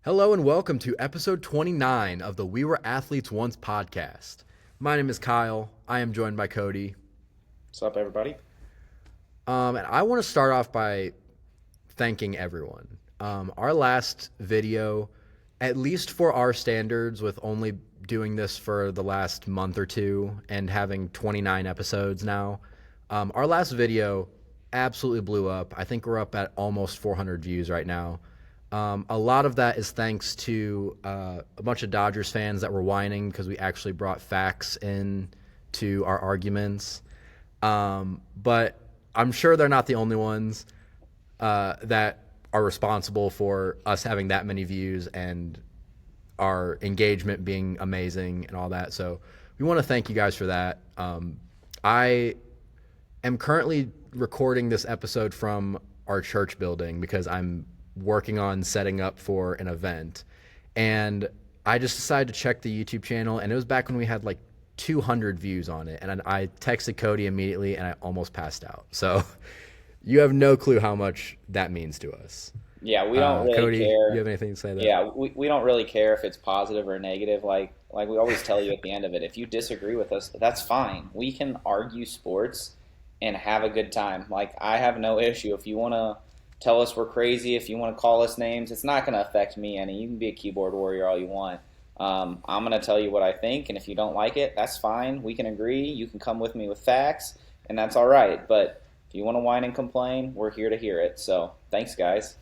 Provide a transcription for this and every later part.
Hello and welcome to episode 29 of the We Were Athletes Once podcast. My name is Kyle. I am joined by Koty. What's up, everybody? And I want to start off by thanking everyone. Our last video, at least for our standards, with only doing this for the last month or two and having 29 episodes now, our last video absolutely blew up. I think we're up at almost 400 views right now. A lot of that is thanks to a bunch of Dodgers fans that were whining because we actually brought facts in to our arguments. But I'm sure they're not the only ones that are responsible for us having that many views and our engagement being amazing and all that. So we want to thank you guys for that. I am currently recording this episode from our church building because I'm working on setting up for an event, and I just decided to check the YouTube channel, and it was back when we had like 200 views on it, and I texted Koty immediately and I almost passed out. So you have no clue how much that means to us. Yeah, we don't really Koty, care. you have anything to say there? Yeah, we don't really care if it's positive or negative. Like we always tell you at the end of it, if you disagree with us, that's fine. We can argue sports and have a good time. Like, I have no issue. If you want to tell us we're crazy, if you want to call us names, it's not going to affect me any. You can be a keyboard warrior all you want. I'm going to tell you what I think, and if you don't like it, that's fine. We can agree. You can come with me with facts, and that's all right. But if you want to whine and complain, we're here to hear it. So thanks, guys.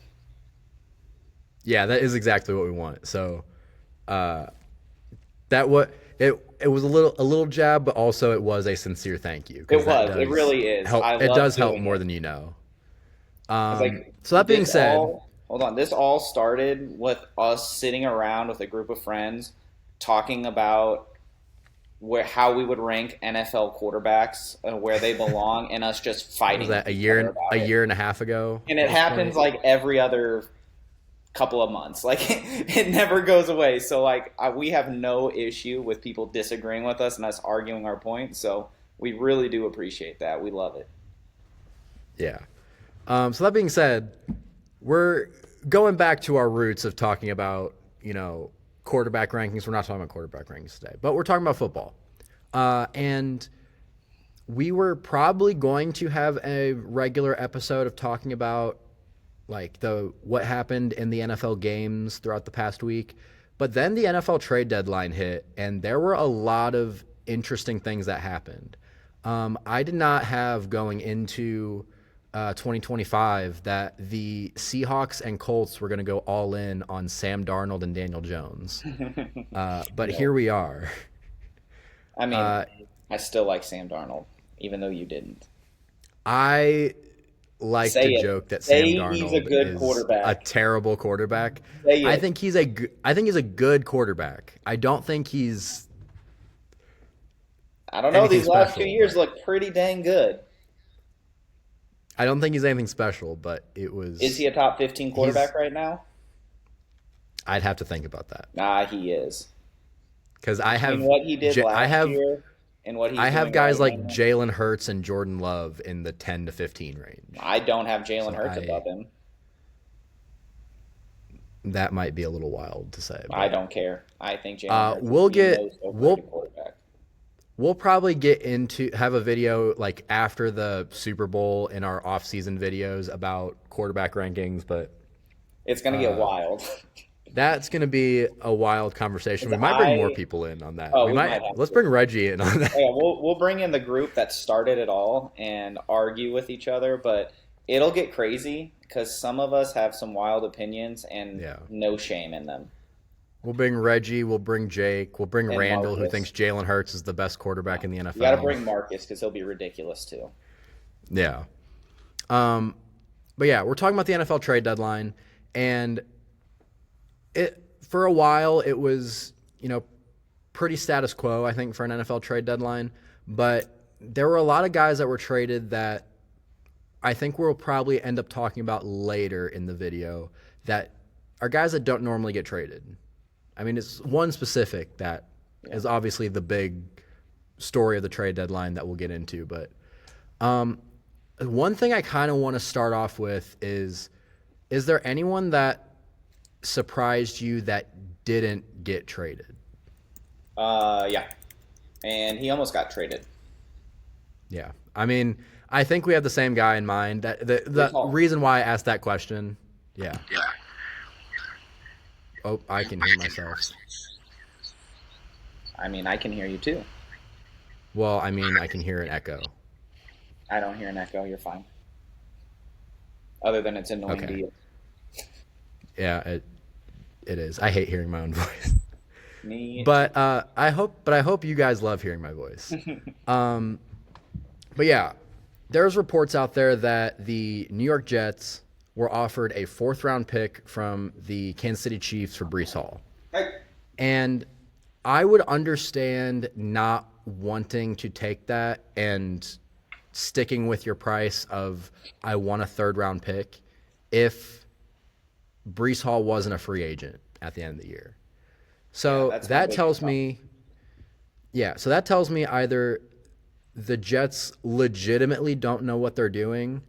Yeah, that is exactly what we want. So that what it was a little jab, but also it was a sincere thank you. It was. It really is. Help, I it love does help doing more it. than you know. It's like So that being said, hold on. This all started with us sitting around with a group of friends talking about how we would rank NFL quarterbacks, where they belong, and us just was fighting that with each other about it. year and a half ago? And at it this happens point? like every other couple of months. Like it never goes away. So we have no issue with people disagreeing with us and us arguing our point. So we really do appreciate that. We love it. Yeah. So that being said, we're going back to our roots of talking about, quarterback rankings. We're not talking about quarterback rankings today, but we're talking about football. And we were probably going to have a regular episode of talking about like what happened in the NFL games throughout the past week. But then the NFL trade deadline hit, and there were a lot of interesting things that happened. I did not have going into 2025 that the Seahawks and Colts were going to go all in on Sam Darnold and Daniel Jones. But Yeah. here we are. I mean, I still like Sam Darnold, even though you didn't. I like Say to it. joke that Sam Say he's a Darnold good is a quarterback. terrible quarterback. Say I it. think he's a good quarterback. I don't think he's I don't know. anything These last few special, years but look pretty dang good. I don't think he's anything special, but Is he a top 15 he's quarterback right now? I'd have to think about that Nah, he is. because Between what he did last year and what I he's have doing guys right like now, Jalen Hurts and Jordan Love in the 10 to 15 range. I don't have Jalen So Hurts above him. that might be a little wild to say, I but don't care. I think Jalen Hurts is we'll the get most overrated quarterback. we'll probably have a video like after the Super Bowl in our off-season videos about quarterback rankings, but It's going to get wild. that's going to be a wild conversation. 'Cause We might bring more people in on that. we might have Let's to. bring Reggie in on that. Yeah, we'll bring in the group that started it all and argue with each other, but it'll get crazy because some of us have some wild opinions and Yeah. no shame in them. We'll bring Reggie, we'll bring Jake, we'll bring And Randall, who Marcus. thinks Jalen Hurts is the best quarterback in the You got to NFL. bring Marcus because he'll be ridiculous too. Yeah. But yeah, we're talking about the NFL trade deadline, and for a while it was, pretty status quo, I think, for an NFL trade deadline. But there were a lot of guys that were traded that I think we'll probably end up talking about later in the video that are guys that don't normally get traded. I mean, it's one specific that is obviously the big story of the trade deadline that we'll get into. But one thing I kind of want to start off with is there anyone that surprised you that didn't get traded? Yeah, and he almost got traded. Yeah. I mean, I think we have the same guy in mind. That the Brees Hall. reason why I asked that question, yeah. Oh, I can hear myself. I mean, I can hear you too. Well, I mean, I can hear an echo. I don't hear an echo. You're fine. Other than it's annoying to Okay. you. Yeah, it is. I hate hearing my own voice. Me too. But I hope you guys love hearing my voice. Um, but yeah, there's reports out there that the New York Jets were offered a fourth round pick from the Kansas City Chiefs for Brees Hall. Hey. And I would understand not wanting to take that and sticking with your price of I want a third round pick if Brees Hall wasn't a free agent at the end of the year. Yeah, So that's my that biggest tells problem. me, yeah, so that tells me either the Jets legitimately don't know what they're doing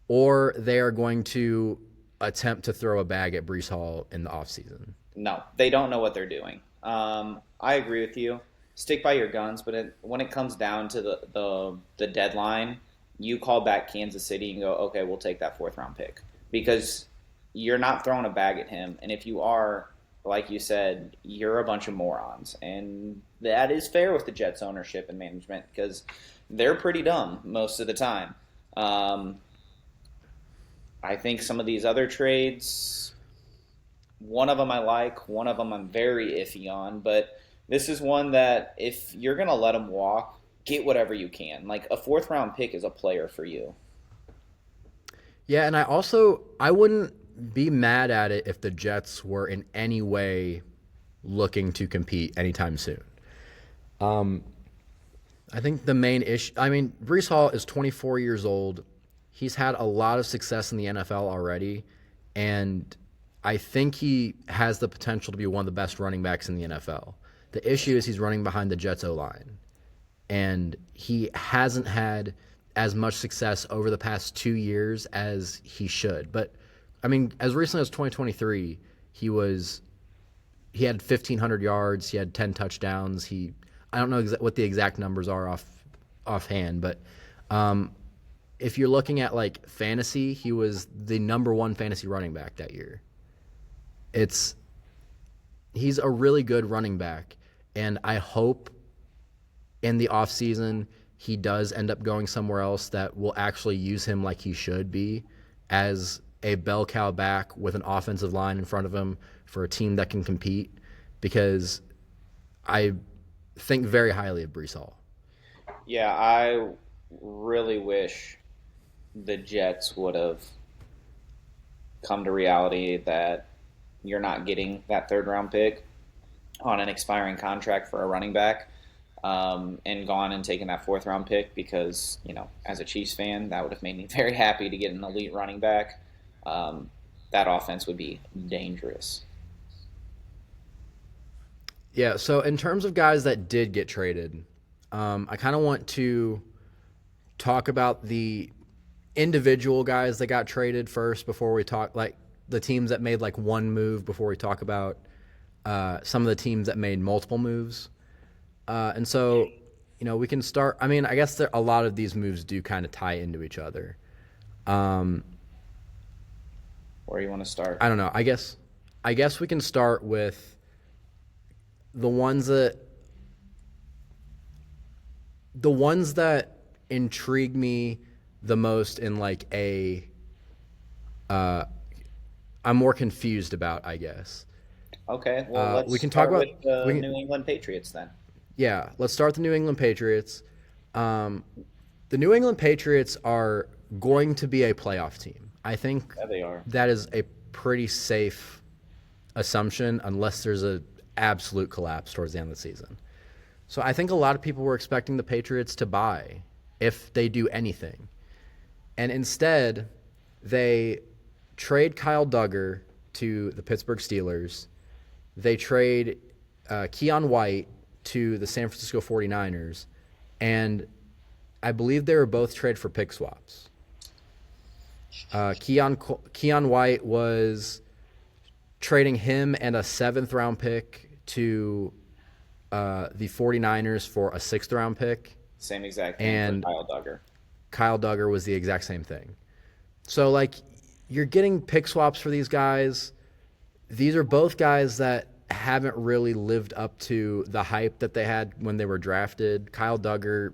or they are going to attempt to throw a bag at Brees Hall in the offseason. No, they don't know what they're doing. I agree with you. Stick by your guns, but when it comes down to the deadline, you call back Kansas City and go, okay, we'll take that fourth round pick because you're not throwing a bag at him, and if you are, like you said, you're a bunch of morons, and that is fair with the Jets ownership and management because they're pretty dumb most of the time. Um, I think some of these other trades, one of them I like, one of them I'm very iffy on, but this is one that if you're going to let him walk, get whatever you can. Like a fourth round pick is a player for you. Yeah, and I wouldn't be mad at it if the Jets were in any way looking to compete anytime soon. I think the main issue, I mean, Brees Hall is 24 years old. He's had a lot of success in the NFL already, and I think he has the potential to be one of the best running backs in the NFL. The issue is he's running behind the Jets O line, and he hasn't had as much success over the past 2 years as he should. But I mean, as recently as 2023, he had 1,500 yards, he had 10 touchdowns. I don't know what the exact numbers are offhand, but um, if you're looking at like fantasy, he was the number one fantasy running back that year. It's He's a really good running back, and I hope in the offseason he does end up going somewhere else that will actually use him like he should be as a bell cow back with an offensive line in front of him for a team that can compete because I think very highly of Brees Hall. Yeah, I really wish the Jets would have come to reality that you're not getting that third round pick on an expiring contract for a running back, and gone and taken that fourth round pick because, as a Chiefs fan, that would have made me very happy to get an elite running back. Um, that offense would be dangerous. Yeah, so in terms of guys that did get traded, I kind of want to talk about the individual guys that got traded first before we talk like the teams that made like one move before we talk about some of the teams that made multiple moves. And so, we can start. I mean, I guess a lot of these moves do kind of tie into each other. Um, Where do you want to start? I don't know. I guess we can start with the ones that the ones that intrigue me the most in like uh, I'm more confused about, I guess. Okay, well, let's We can talk start about with the we can, New England Patriots then. yeah. Let's start with the New England Patriots. Um, the New England Patriots are going to be a playoff team. I think There they are. that is a pretty safe assumption unless there's a absolute collapse towards the end of the season. So I think a lot of people were expecting the Patriots to buy if they do anything. And instead, they trade Kyle Duggar to the Pittsburgh Steelers. They trade Keon White to the San Francisco 49ers. And I believe they were both traded for pick swaps. Keon White was trading him and a 7th round pick to the 49ers for a 6th round pick. Same exact thing for And Kyle Duggar. Kyle Duggar was the exact same thing. So, like, you're getting pick swaps for these guys. These are both guys that haven't really lived up to the hype that they had when they were drafted. Kyle Duggar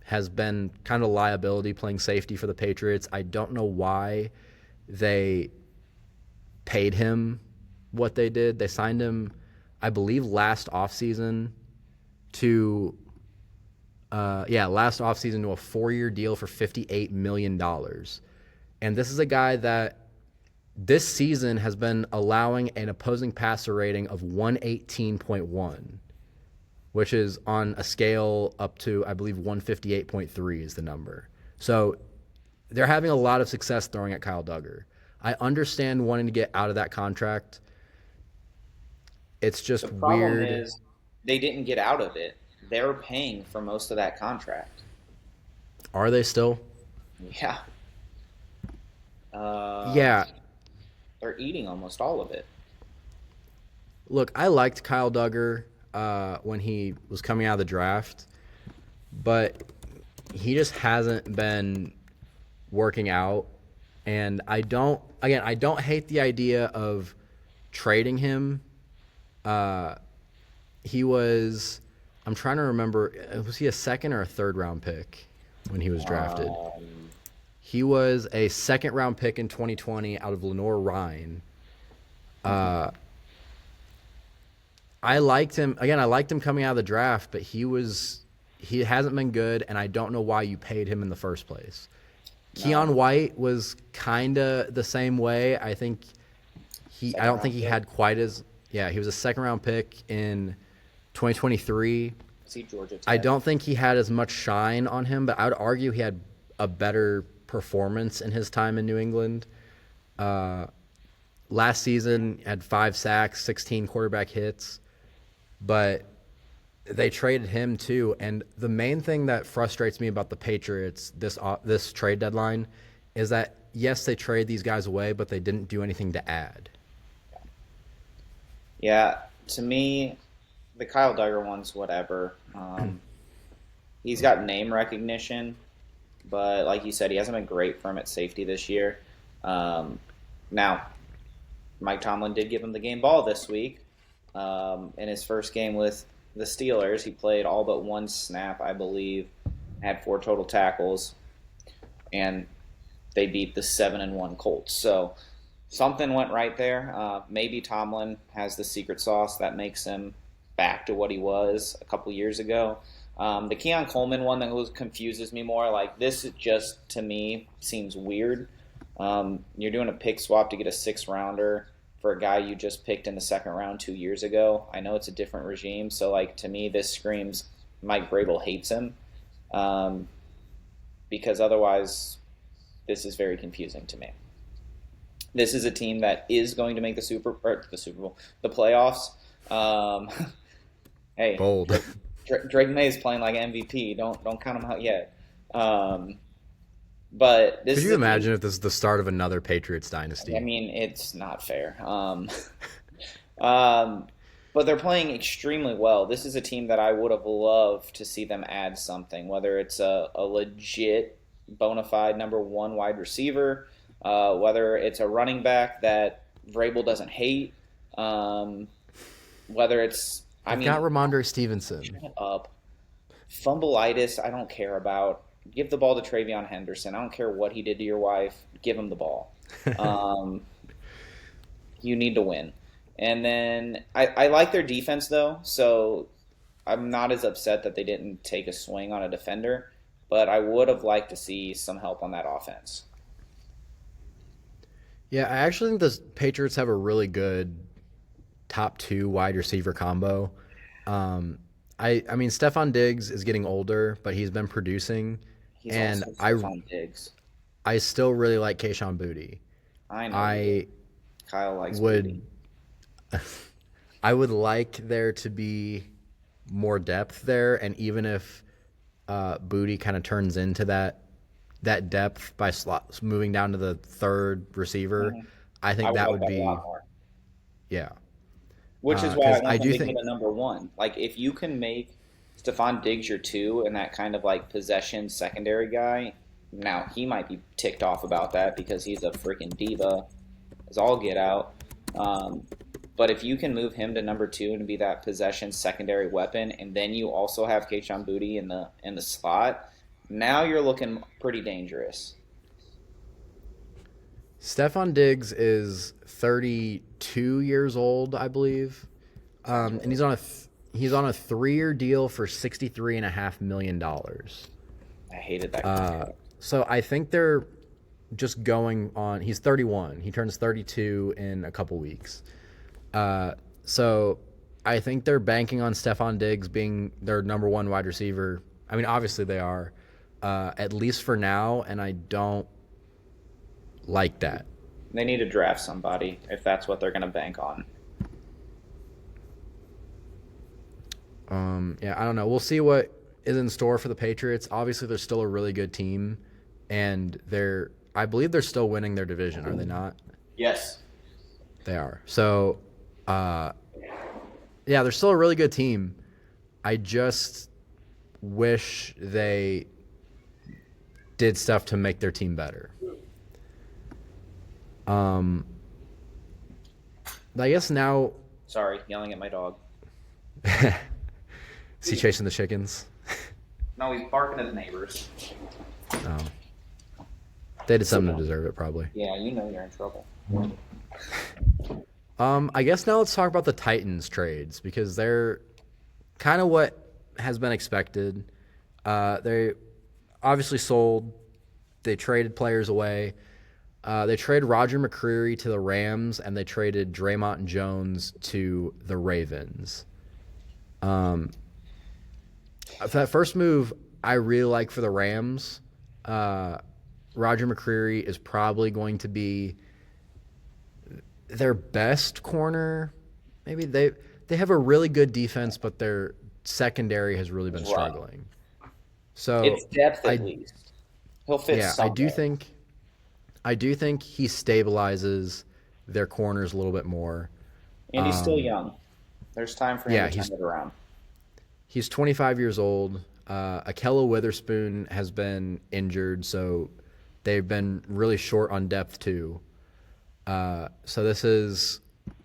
has been kind of a liability playing safety for the Patriots. I don't know why they paid him what they did. They signed him, I believe, last offseason to last offseason to a 4-year deal for $58 million. And this is a guy that this season has been allowing an opposing passer rating of 118.1, which is on a scale up to, I believe, 158.3 is the number. So they're having a lot of success throwing at Kyle Duggar. I understand wanting to get out of that contract. It's just The problem weird. is they didn't get out of it. They're paying for most of that contract. Are they still? Yeah. Yeah. They're eating almost all of it. Look, I liked Kyle Duggar when he was coming out of the draft, but he just hasn't been working out. And I don't hate the idea of trading him. He was, I'm trying to remember, was he a 2nd or a 3rd round pick when he was drafted? He was a 2nd round pick in 2020 out of Lenore-Rhine. I liked him. Again, I liked him coming out of the draft, but he hasn't been good, and I don't know why you paid him in the first place. No. Keon White was kind of the same way. I don't think he had quite as, he was a 2nd round pick in 2023. See Georgia Tech. I don't think he had as much shine on him, but I would argue he had a better performance in his time in New England. Last season, had 5 sacks, 16 quarterback hits, but they traded him too. And the main thing that frustrates me about the Patriots this trade deadline is that, yes, they trade these guys away, but they didn't do anything to add. Yeah, to me, the Kyle Duggar one's whatever. He's got name recognition, but like you said, he hasn't been great for him at safety this year. Now, Mike Tomlin did give him the game ball this week. In his first game with the Steelers, he played all but 1 snap, I believe, had 4 total tackles, and they beat the 7-1 Colts. So something went right there. Maybe Tomlin has the secret sauce that makes him back to what he was a couple years ago. The Keon Coleman one that confuses me more. Like, this just, to me, seems weird. You're doing a pick swap to get a 6th rounder for a guy you just picked in the 2nd round 2 years ago. I know it's a different regime, so, like, to me, this screams Mike Vrabel hates him, because otherwise this is very confusing to me. This is a team that is going to make the Super Bowl, the playoffs. Hey, Bold. Drake May is playing like MVP. Don't count him out yet. But this Could you imagine if this is the start of another Patriots dynasty? I mean, it's not fair. But they're playing extremely well. This is a team that I would have loved to see them add something, whether it's a legit, bona fide number 1 wide receiver, whether it's a running back that Vrabel doesn't hate, whether it's I've got Ramondre Stevenson. Shut up. Fumbleitis, I don't care about. Give the ball to Travion Henderson. I don't care what he did to your wife. Give him the ball. You need to win. And then I like their defense, though, so I'm not as upset that they didn't take a swing on a defender, but I would have liked to see some help on that offense. Yeah, I actually think the Patriots have a really good top 2 wide receiver combo. I mean, Stephon Diggs is getting older, but he's been producing. He's And also Stephon Diggs. I still really like Kayshon Boutte. I know. Kyle likes would Boutte. I would like there to be more depth there, and even if Boutte kind of turns into that depth by moving down to the 3rd receiver, I think I would that like would that a be lot more. Yeah, Which is why I because I want them do to get think a number one. Like if you can make Stephon Diggs your two and that kind of like possession secondary guy, now he might be ticked off about that because he's a freaking diva, as all get out. Um, but if you can move him to number two and be that possession secondary weapon, and then you also have Kayshon Boutte in the slot, now you're looking pretty dangerous. Stephon Diggs is 32 years old, I believe, Sounds and right. he's on a 3-year deal for $63.5 million. I hated that contract. So I think they're just going on. He's 31. He turns 32 in a couple weeks. So I think they're banking on Stephon Diggs being their number one wide receiver. I mean, obviously they are, at least for now, and I don't like that. They need to draft somebody if that's what they're going to bank on. Yeah, I don't know. We'll see what is in store for the Patriots. Obviously, they're still a really good team, and I believe they're still winning their division. Are they not? Yes. They are. So, uh, yeah, they're still a really good team. I just wish they did stuff to make their team better. Um, I guess now, Sorry, yelling at my dog. is he chasing the chickens? No, he's barking at the neighbors. Oh, they did something to deserve it, probably. Yeah, you know you're in trouble. I guess now let's talk about the Titans trades because they're kind of what has been expected. They obviously sold. They traded players away. They traded Roger McCreary to the Rams, and they traded Draymond Jones to the Ravens. For that first move, I really like for the Rams. Roger McCreary is probably going to be their best corner. Maybe they have a really good defense, but their secondary has really been Right. struggling. So It's depth at I least. He'll fit yeah, I do somewhere. think I do think he stabilizes their corners a little bit more. And he's still young. There's time for him Yeah, to turn it around. he's 25 years old. Akello Witherspoon has been injured, so they've been really short on depth too. So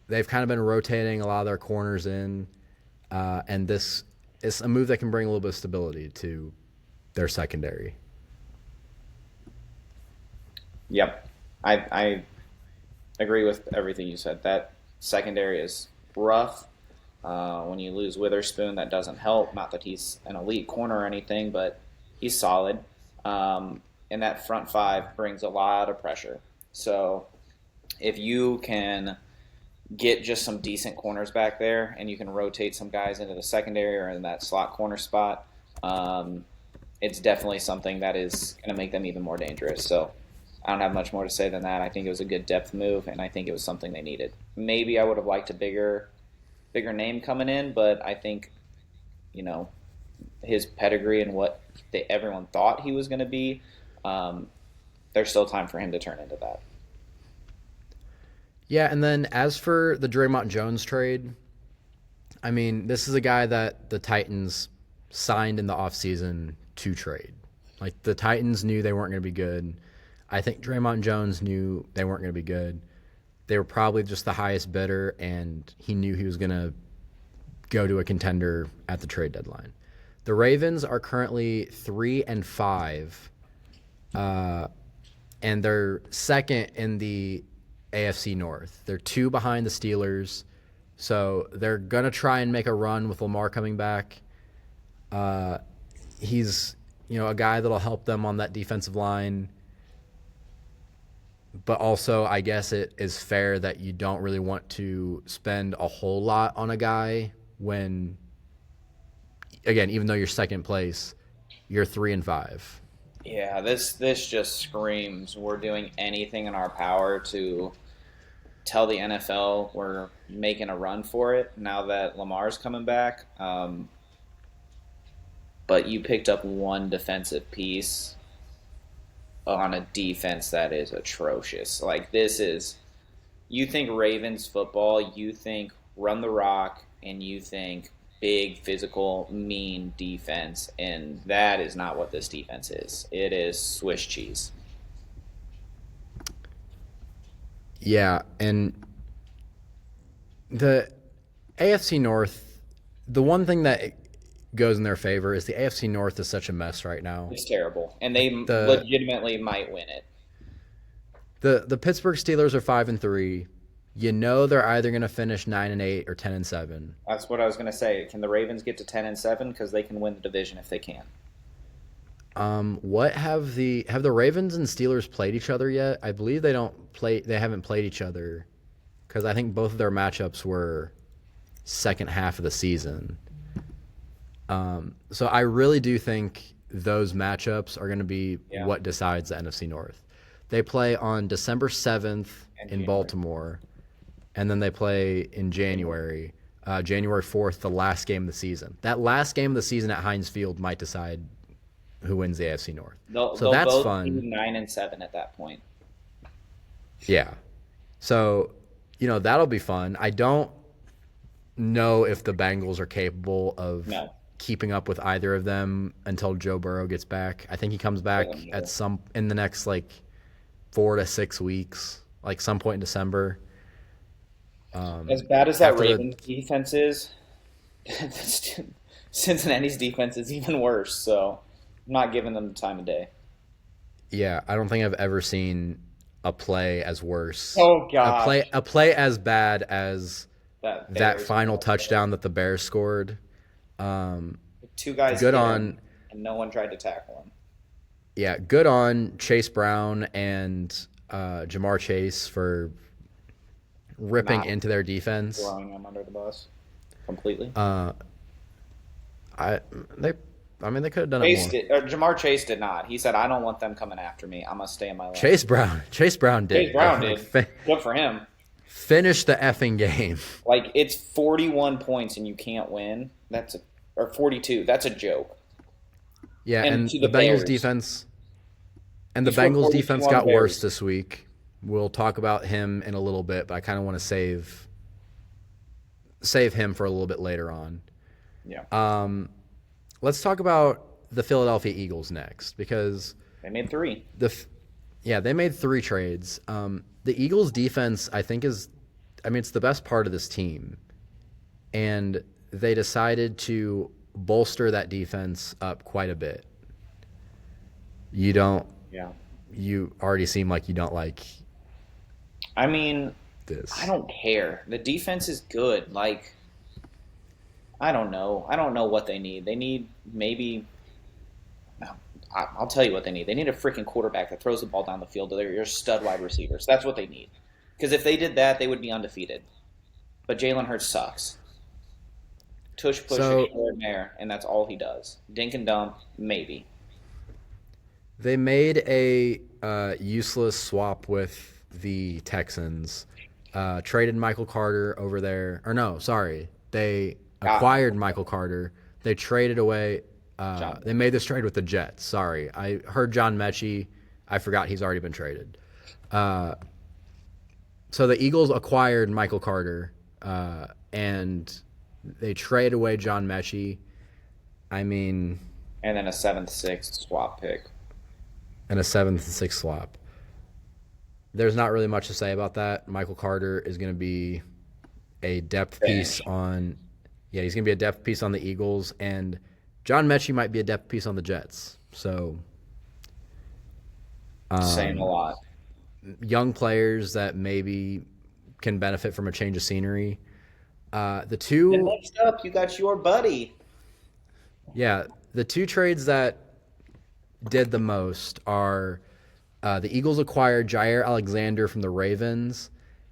they've kind of been rotating a lot of their corners in, and this is a move that can bring a little bit of stability to their secondary. Yep. I agree with everything you said. That secondary is rough. When you lose Witherspoon, that doesn't help. Not that he's an elite corner or anything, but he's solid. And that front five brings a lot of pressure. So if you can get just some decent corners back there and you can rotate some guys into the secondary or in that slot corner spot, um, it's definitely something that is going to make them even more dangerous. So I don't have much more to say than that. I think it was a good depth move, and I think it was something they needed. Maybe I would have liked a bigger name coming in, but I think you know his pedigree and what everyone thought he was going to be. Um, there's still time for him to turn into that. Yeah, and then as for the Draymond Jones trade, I mean, this is a guy that the Titans signed in the offseason to trade. Like the Titans knew they weren't going to be good. I think Draymond Jones knew they weren't going to be good. They were probably just the highest bidder, and he knew he was going to go to a contender at the trade deadline. The Ravens are currently 3-5, and they're second in the AFC North. They're two behind the Steelers, so they're gonna try and make a run with Lamar coming back. He's a guy that'll help them on that defensive line. But also, I guess it is fair that you don't really want to spend a whole lot on a guy when, again, even though you're second place, you're 3-5. Yeah, this just screams we're doing anything in our power to tell the NFL we're making a run for it now that Lamar's coming back. But you picked up one defensive piece on a defense that is atrocious. Like this is You think Ravens football, you think run the rock, and you think big, physical, mean defense, and that is not what this defense is. It is Swiss cheese. Yeah, and the AFC North, the one thing that goes in their favor is the AFC North is such a mess right now. It's terrible, and they The legitimately might win it. the Pittsburgh Steelers are 5-3. You know they're either going to finish 9-8 or 10-7. That's what I was going to say. Can the Ravens get to 10-7 because they can win the division if they can? What have the Ravens and Steelers played each other yet? I believe they haven't played each other because I think both of their matchups were second half of the season. So I really do think those matchups are going to be Yeah, what decides the NFC North. They play on December 7th and in January. Baltimore, and then they play in January, January 4th, the last game of the season. That last game of the season at Heinz Field might decide who wins the AFC North. So They'll that's both be fun. 9-7 at that point. Yeah. So, that'll be fun. I don't know if the Bengals are capable of No, keeping up with either of them until Joe Burrow gets back. I think he comes back doesn't at matter. in the next 4 to 6 weeks, like some point in December. As bad as that After the Ravens defense is, Cincinnati's defense is even worse. So I'm not giving them the time of day. Yeah, I don't think I've ever seen a play as worse. Oh A play gosh, a play as bad as that that Bears final touchdown that the Bears scored. Um, two guys good hit him, on and no one tried to tackle him. Yeah, good on Chase Brown and Jamar Chase for ripping Not into their defense. throwing him under the bus completely. Uh, I they I mean they could have done it Chase more. did, or Jamar Chase did not. He said, "I don't want them coming after me. I'm gonna stay in my lane." Chase Brown Chase did Brown did. Good for him. finish the effing game. Like it's 41 points and you can't win. Or 42. That's a joke. Yeah, And and to the the Bengals Bears, defense and he the scored Bengals 42 defense on the got worse Bears. this week. We'll talk about him in a little bit, but I kind of want to save him for a little bit later on. Yeah, Let's talk about the Philadelphia Eagles next because they made three. they made 3 trades. The Eagles defense, I think, it's the best part of this team, and they decided to bolster that defense up quite a bit. You don't. Yeah. You already seem like you don't like I mean, I this. don't care. The defense is good. Like, I don't know. I don't know what they need. They need maybe. No, I'll tell you what they need. They need a freaking quarterback that throws the ball down the field to your stud wide receivers. That's what they need. Because if they did that, they would be undefeated. But Jalen Hurts sucks. Tush push So extraordinaire, and that's all he does. Dink and dump, maybe. they made a useless swap with the Texans. Traded Michael Carter over there. Or no, sorry. They Got acquired Michael Michael Carter. They traded away. John. They made this trade with the Jets. Sorry. I heard John Mechie. I forgot he's already been traded. So the Eagles acquired Michael Carter, and they traded away John Mechie. I mean, And then a seventh, sixth swap pick. and a 7th and 6th swap. There's not really much to say about that. Michael Carter is going to be a depth piece Bench. on. Yeah, he's going to be a depth piece on the Eagles, and John Mechie might be a depth piece on the Jets. So, Saying a lot. young players that maybe can benefit from a change of scenery. The And two, next up, you got your buddy. yeah, the 2 trades that did the most are the Eagles acquired Jair Alexander from the Ravens,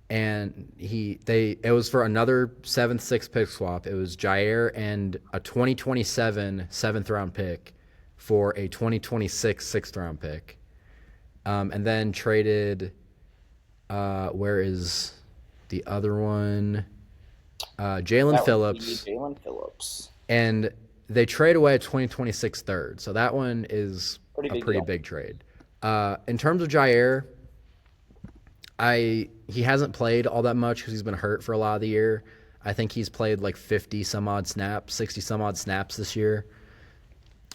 and it was for another 7th, 6th pick swap. It was Jair and a 2027 7th-round pick for a 2026 6th-round pick, and then traded. Where is the other one? Jalen That would be Phillips, Jalen Phillips. and they trade away a 2026 third. So that one is Pretty a big pretty deal. big trade. In terms of Jair, I he hasn't played all that much because he's been hurt for a lot of the year. I think he's played like 50 some odd snaps, 60 some odd snaps this year.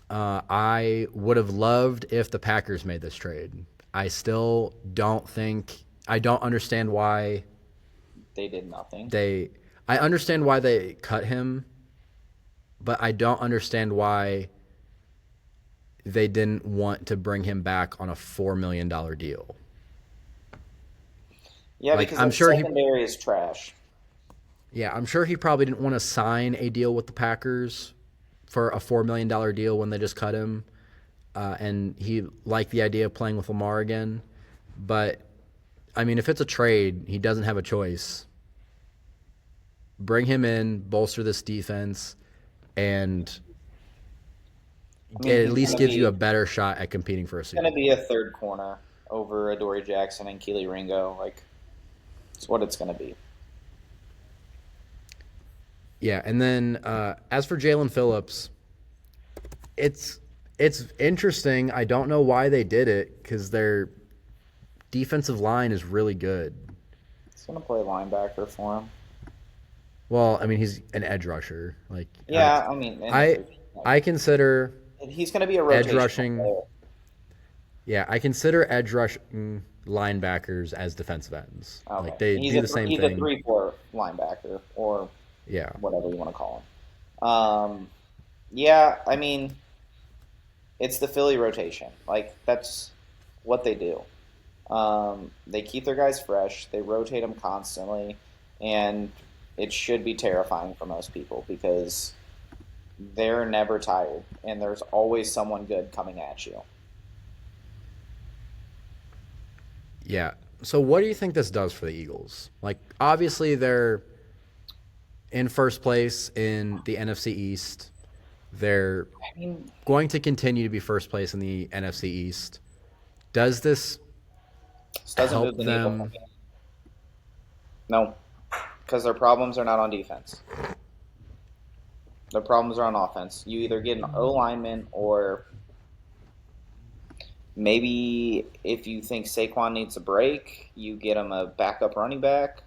I would have loved if the Packers made this trade. I still don't think, I don't understand why They did nothing. I understand why they cut him, but I don't understand why they didn't want to bring him back on a $4 million deal. Yeah, Like, because I'm the sure he, secondary is trash. yeah, I'm sure he probably didn't want to sign a deal with the Packers for a $4 million deal when they just cut him. And he liked the idea of playing with Lamar again. But, I mean, if it's a trade, he doesn't have a choice. Bring him in, bolster this defense, and I mean, it at he's least gonna gives you a be better shot at competing for a he's Super gonna be Bowl. a third corner over Adoree Jackson and Keely Ringo. Like, it's what it's gonna be. Yeah, and then as for Jalen Phillips, it's it's interesting. I don't know why they did it because their defensive line is really good. He's gonna play linebacker for him. Well, I mean, he's an edge rusher. Like Yeah, I mean, in the I, future, like, I consider he's gonna be a edge rotational rushing. player. Yeah, I consider edge rushing linebackers as defensive ends. Okay, Like they he's do the same he's a thing. 3-4 linebacker or Yeah, whatever you want to call him. Yeah, I mean, it's the Philly rotation. Like, that's what they do. They keep their guys fresh. They rotate them constantly, and it should be terrifying for most people because they're never tired, and there's always someone good coming at you. yeah. So what do you think this does for the Eagles? Like obviously they're in first place in the NFC East. They're I mean, going to continue to be first place in the NFC East. Does this this doesn't move help the needle for them? me. No, because their problems are not on defense. Their problems are on offense. You either get an O lineman or maybe if you think Saquon needs a break, you get him a backup running back.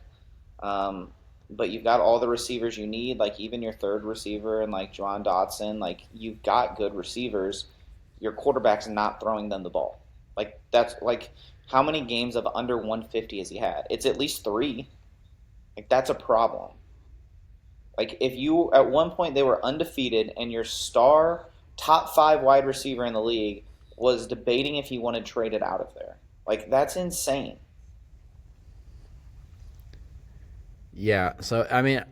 Um, but you've got all the receivers you need, like even your third receiver and like Juwan Dotson. Like you've got good receivers. Your quarterback's not throwing them the ball. Like that's like how many games of under 150 has he had? It's at least three. Like that's a problem. Like if you at one point they were undefeated and your star top five wide receiver in the league was debating if he wanted traded out of there. Like that's insane. Yeah. So I mean,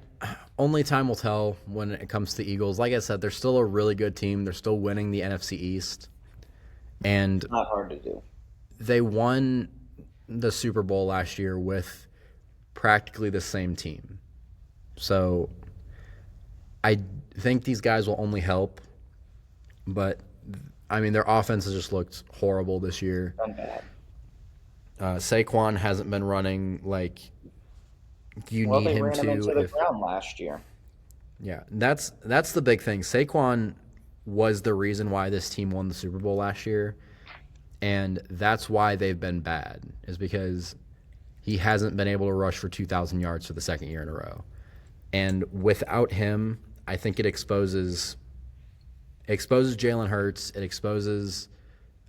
only time will tell when it comes to the Eagles. Like I said, they're still a really good team. They're still winning the NFC East, and Not hard to do. they won the Super Bowl last year with practically the same team. So I think these guys will only help, but I mean their offense has just looked horrible this year. Done bad. Saquon hasn't been running like you Well, need they him ran him to. into the If ground last year. yeah, that's the big thing. Saquon was the reason why this team won the Super Bowl last year, and that's why they've been bad. Is because he hasn't been able to rush for 2,000 yards for the second year in a row, and without him, I think it exposes Jalen Hurts. It exposes.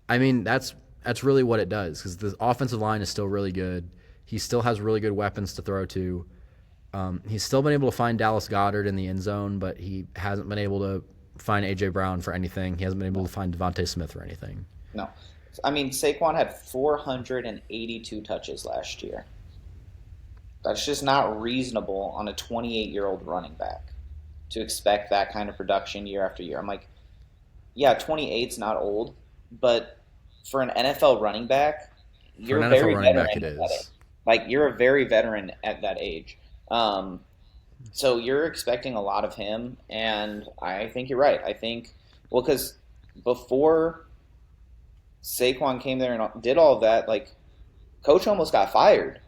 I mean, that's really what it does because the offensive line is still really good. He still has really good weapons to throw to. He's still been able to find Dallas Goedert in the end zone, but he hasn't been able to find A.J. Brown for anything. He hasn't been able to find Devontae Smith for anything. No. I mean, Saquon had 482 touches last year. That's just not reasonable on a 28-year-old running back to expect that kind of production year after year. I'm like, yeah, 28's not old, but for an NFL running back, For an you're NFL very running back, veteran it at that age. is. Like, you're a very veteran at that age. Um, so you're expecting a lot of him, and I think you're right. I think, well, because before Saquon came there and did all of that, like, Coach almost got fired.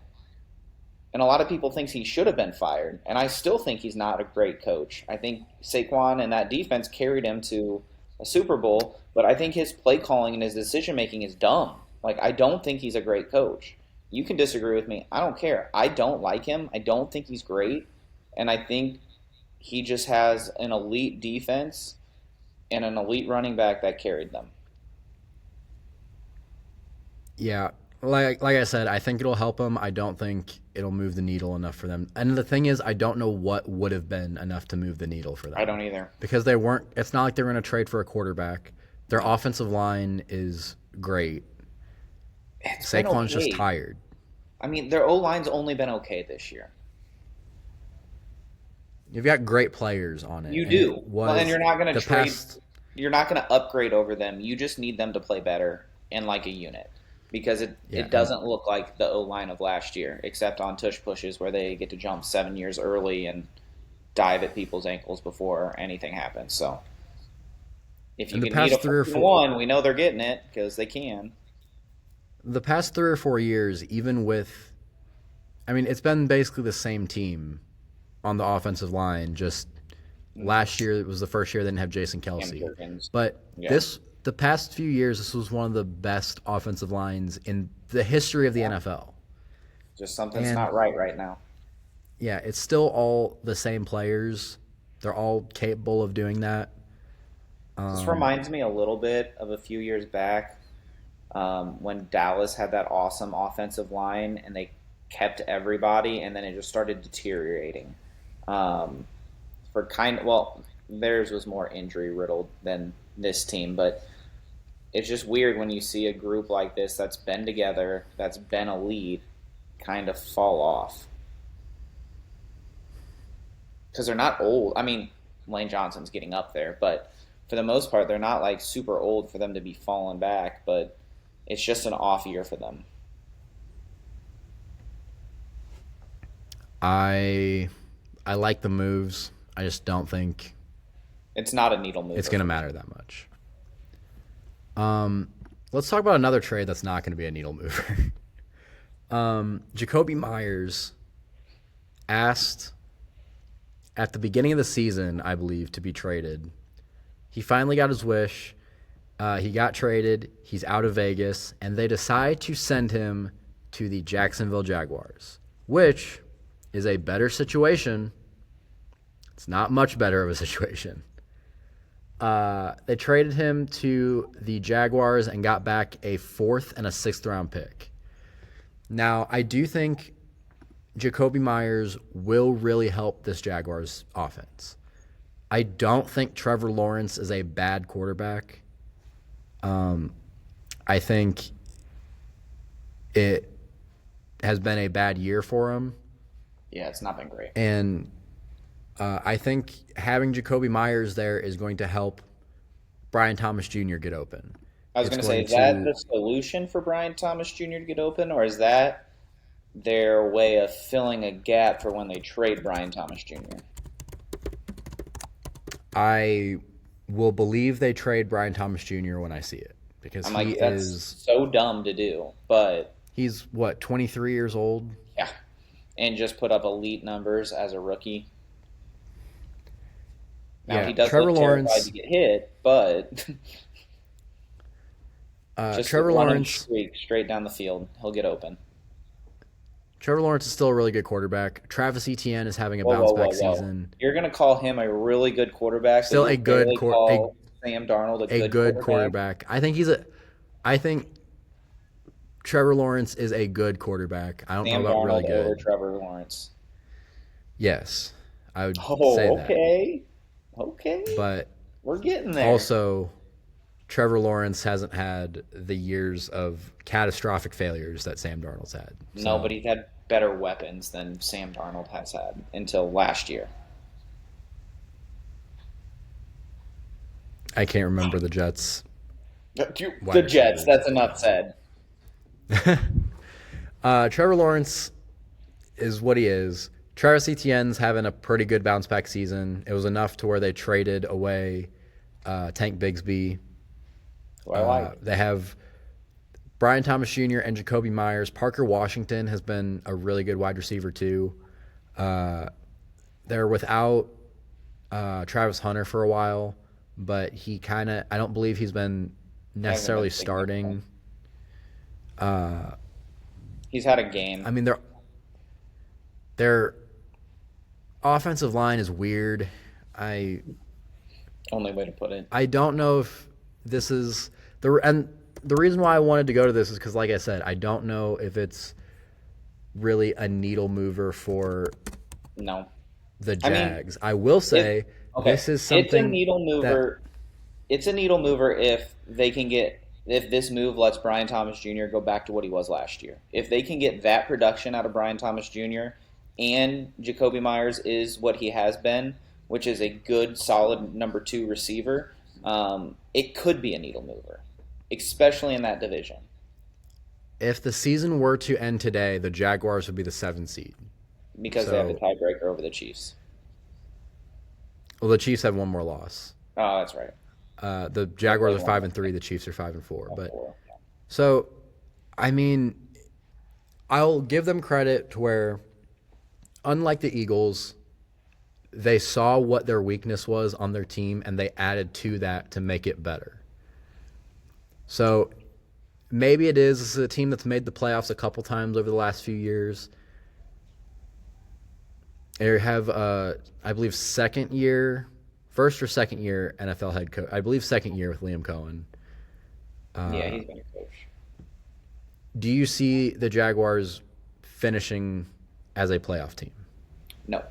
And a lot of people think he should have been fired. And I still think he's not a great coach. I think Saquon and that defense carried him to a Super Bowl, but I think his play calling and his decision making is dumb. Like I don't think he's a great coach. You can disagree with me. I don't care. I don't like him. I don't think he's great, and I think he just has an elite defense and an elite running back that carried them. Yeah, like I said, I think it'll help them. I don't think it'll move the needle enough for them. And the thing is, I don't know what would have been enough to move the needle for I them don't either. because they weren't. It's not like they were going to trade for a quarterback. Their offensive line is great. It's been Saquon's just okay. tired. I mean, their O line's only been okay this year. You've got great players on it, You and it do. Well, and was you're not going to the trade. past. You're not going to upgrade over them. You just need them to play better and like a unit because Yeah, it and doesn't look like the O line of last year, except on tush pushes where they get to jump 7 years early and dive at people's ankles before anything happens. So if you the can meet a past three or 4 and four, one, we know they're getting it because they can. the past 3 or 4 years, even with, I mean, it's been basically the same team on the offensive line. Just last year, it was the first year they didn't have Jason Cam Kelsey, Jerkins. but Yeah. the past few years, this was one of the best offensive lines in the history of the Yeah. NFL. Just something's And not right now. yeah, it's still all the same players. They're all capable of doing that. This Um, reminds me a little bit of a few years back when Dallas had that awesome offensive line and they kept everybody, and then it just started deteriorating. Um, well, theirs was more injury riddled than this team, but it's just weird when you see a group like this that's been together, that's been elite, kind of fall off because they're not old. I mean, Lane Johnson's getting up there, but for the most part, they're not like super old for them to be falling back. But it's just an off year for them. I I like the moves. I just don't think It's not a needle it's mover going to for me. matter that much. Um, let's talk about another trade that's not going to be a needle mover. Jacoby Myers asked at the beginning of the season, I believe, to be traded. He finally got his wish. He got traded. He's out of Vegas, and they decide to send him to the Jacksonville Jaguars, which is a better situation. It's not much better of a situation. They traded him to the Jaguars and got back a fourth and a sixth round pick. Now, I do think Jacoby Myers will really help this Jaguars offense. I don't think Trevor Lawrence is a bad quarterback. I think it has been a bad year for him. Yeah, it's not been great. And I think having Jacoby Myers there is going to help Brian Thomas Jr. get open. I was It's going to say, going is that to, the solution for Brian Thomas Jr. to get open, or is that their way of filling a gap for when they trade Brian Thomas Jr.? I will believe they trade Brian Thomas Jr. when I see it because I'm like, that's so dumb to do, but he's what, 23 years old? yeah, and just put up elite numbers as a rookie. Now Yeah, he does Trevor look terrified Lawrence. to get hit, but just Trevor run him Lawrence. straight down the field. He'll get open. Trevor Lawrence is still a really good quarterback. Travis Etienne is having a Whoa, bounce whoa, whoa, back whoa! season. You're gonna call him a really good quarterback, but Still you'll barely a call Sam Darnold a good good quarterback. quarterback. I think Trevor Lawrence is a good quarterback. I don't know Sam about really Darnold over good. Trevor Lawrence. Yes, I would say Oh, that. okay, okay, But we're getting there. also, Trevor Lawrence hasn't had the years of catastrophic failures that Sam Darnold's had. So Nobody's had better weapons than Sam Darnold has had until last year. I can't remember the Jets' The wide Jets. receivers. That's enough said. Trevor Lawrence is what he is. Travis Etienne's having a pretty good bounce back season. It was enough to where they traded away Tank Bigsby. Who I like. They have Brian Thomas Jr. and Jacoby Myers. Parker Washington has been a really good wide receiver too. They're without Travis Hunter for a while, but I don't believe he's been Hasn't been necessarily significant. starting. He's had a game. I mean, their offensive line is weird. I Only way to put it. I don't know if this is the reason why I wanted to go to this is because, like I said, I don't know if it's really a needle mover for No. the I mean, Jags. I will say okay. this is It's a something needle that mover. It's a needle mover if they can get if this move lets Brian Thomas Jr. go back to what he was last year. If they can get that production out of Brian Thomas Jr. and Jacoby Myers is what he has been, which is a good, solid number two receiver, it could be a needle mover, especially in that division. if the season were to end today, the Jaguars would be the 7th seed. Because they have the So, tiebreaker over the Chiefs. well, the Chiefs have one more loss. Oh, that's right. The They Jaguars play are one 5-3. The Chiefs are 5-4. more But four. so, I mean, I'll give them credit to where, unlike the Eagles, they saw what their weakness was on their team and they added to that to make it better. So maybe this is a team that's made the playoffs a couple times over the last few years. They have, I believe, first or second year NFL head coach. I believe second year with Liam Cohen. Yeah, he's been a coach. Do you see the Jaguars finishing as a playoff team? No.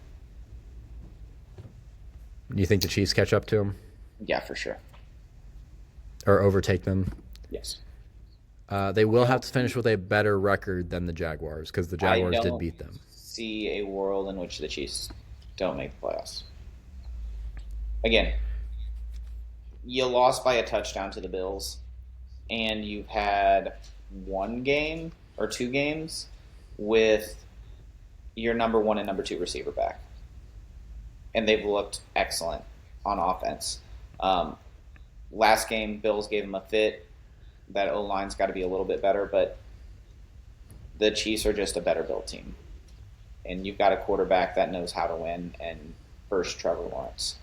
Do you think the Chiefs catch up to them Yeah, for sure. or overtake them? Yes. They will have to finish with a better record than the Jaguars because the I Jaguars did don't beat them. see a world in which the Chiefs don't make the playoffs. Again, you lost by a touchdown to the Bills, and you've had one game or two games with your number one and number two receiver back, and they've looked excellent on offense. Um, Last game, Bills gave them a fit. That O line's got to be a little bit better, but the Chiefs are just a better built team, and you've got a quarterback that knows how to win. And first, Trevor Lawrence.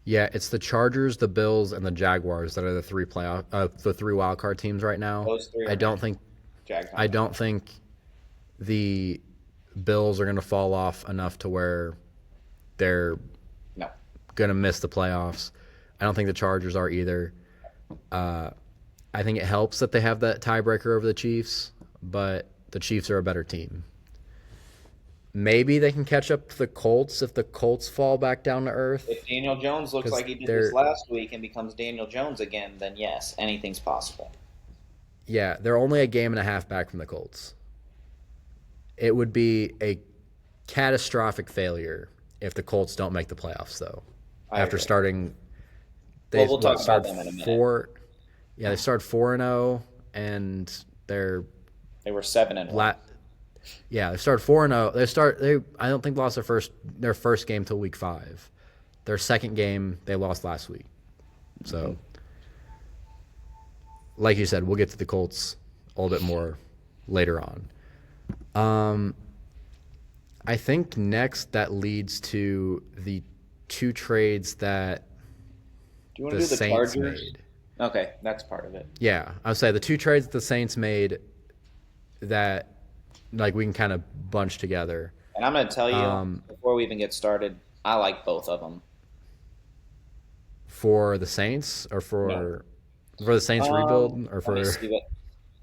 Yeah, it's the Chargers, the Bills, and the Jaguars that are the three wild card teams right now. Those three I are don't think Jags. I don't think the Bills are going to fall off enough to where they're No. going to miss the playoffs. I don't think the Chargers are either. I think it helps that they have that tiebreaker over the Chiefs, but the Chiefs are a better team. Maybe they can catch up to the Colts if the Colts fall back down to earth. If Daniel Jones looks 'Cause like he did they're this last week and becomes Daniel Jones again, then yes, anything's possible. Yeah, they're only a game and a half back from the Colts. It would be a catastrophic failure if the Colts don't make the playoffs, though. I After agree. starting, Well, we'll talk about started them in a minute. 4. Yeah, they started 4-0, and they're They were 7-1. Yeah, they started 4-0. I don't think they lost their first game till week 5. Their second game they lost last week. So, like you said, we'll get to the Colts a little bit more later on. I think next that leads to the two trades that Do you want the to do the Saints Chargers? made. Okay, that's part of it. Yeah, I would say the two trades that the Saints made that like we can kind of bunch together. And I'm going to tell you, Um, before we even get started, I like both of them. For the Saints or No. for the Saints rebuild or Let me for see what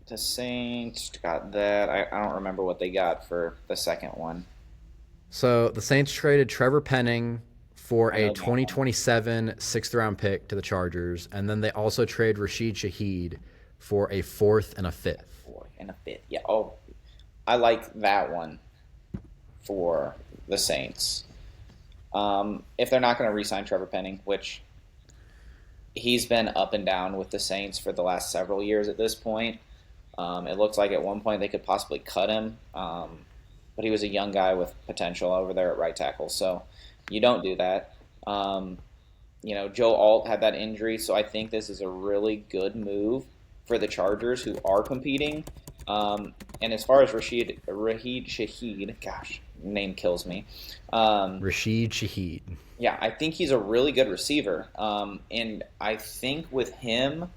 the Saints got that. I don't remember what they got for the second one. so the Saints traded Trevor Penning for I know a that one. 2027 6th round pick to the Chargers, and then they also trade Rashid Shaheed for a 4th and a 5th. Fourth and a fifth. Yeah. Oh, I like that one for the Saints. If they're not going to re-sign Trevor Penning, which he's been up and down with the Saints for the last several years at this point. It looks like at one point they could possibly cut him, but he was a young guy with potential over there at right tackle. So you don't do that. Joe Alt had that injury, so I think this is a really good move for the Chargers, who are competing. And as far as Rashid Shaheed, gosh, name kills me. Rashid Shaheed. Yeah, I think he's a really good receiver. And I think with him,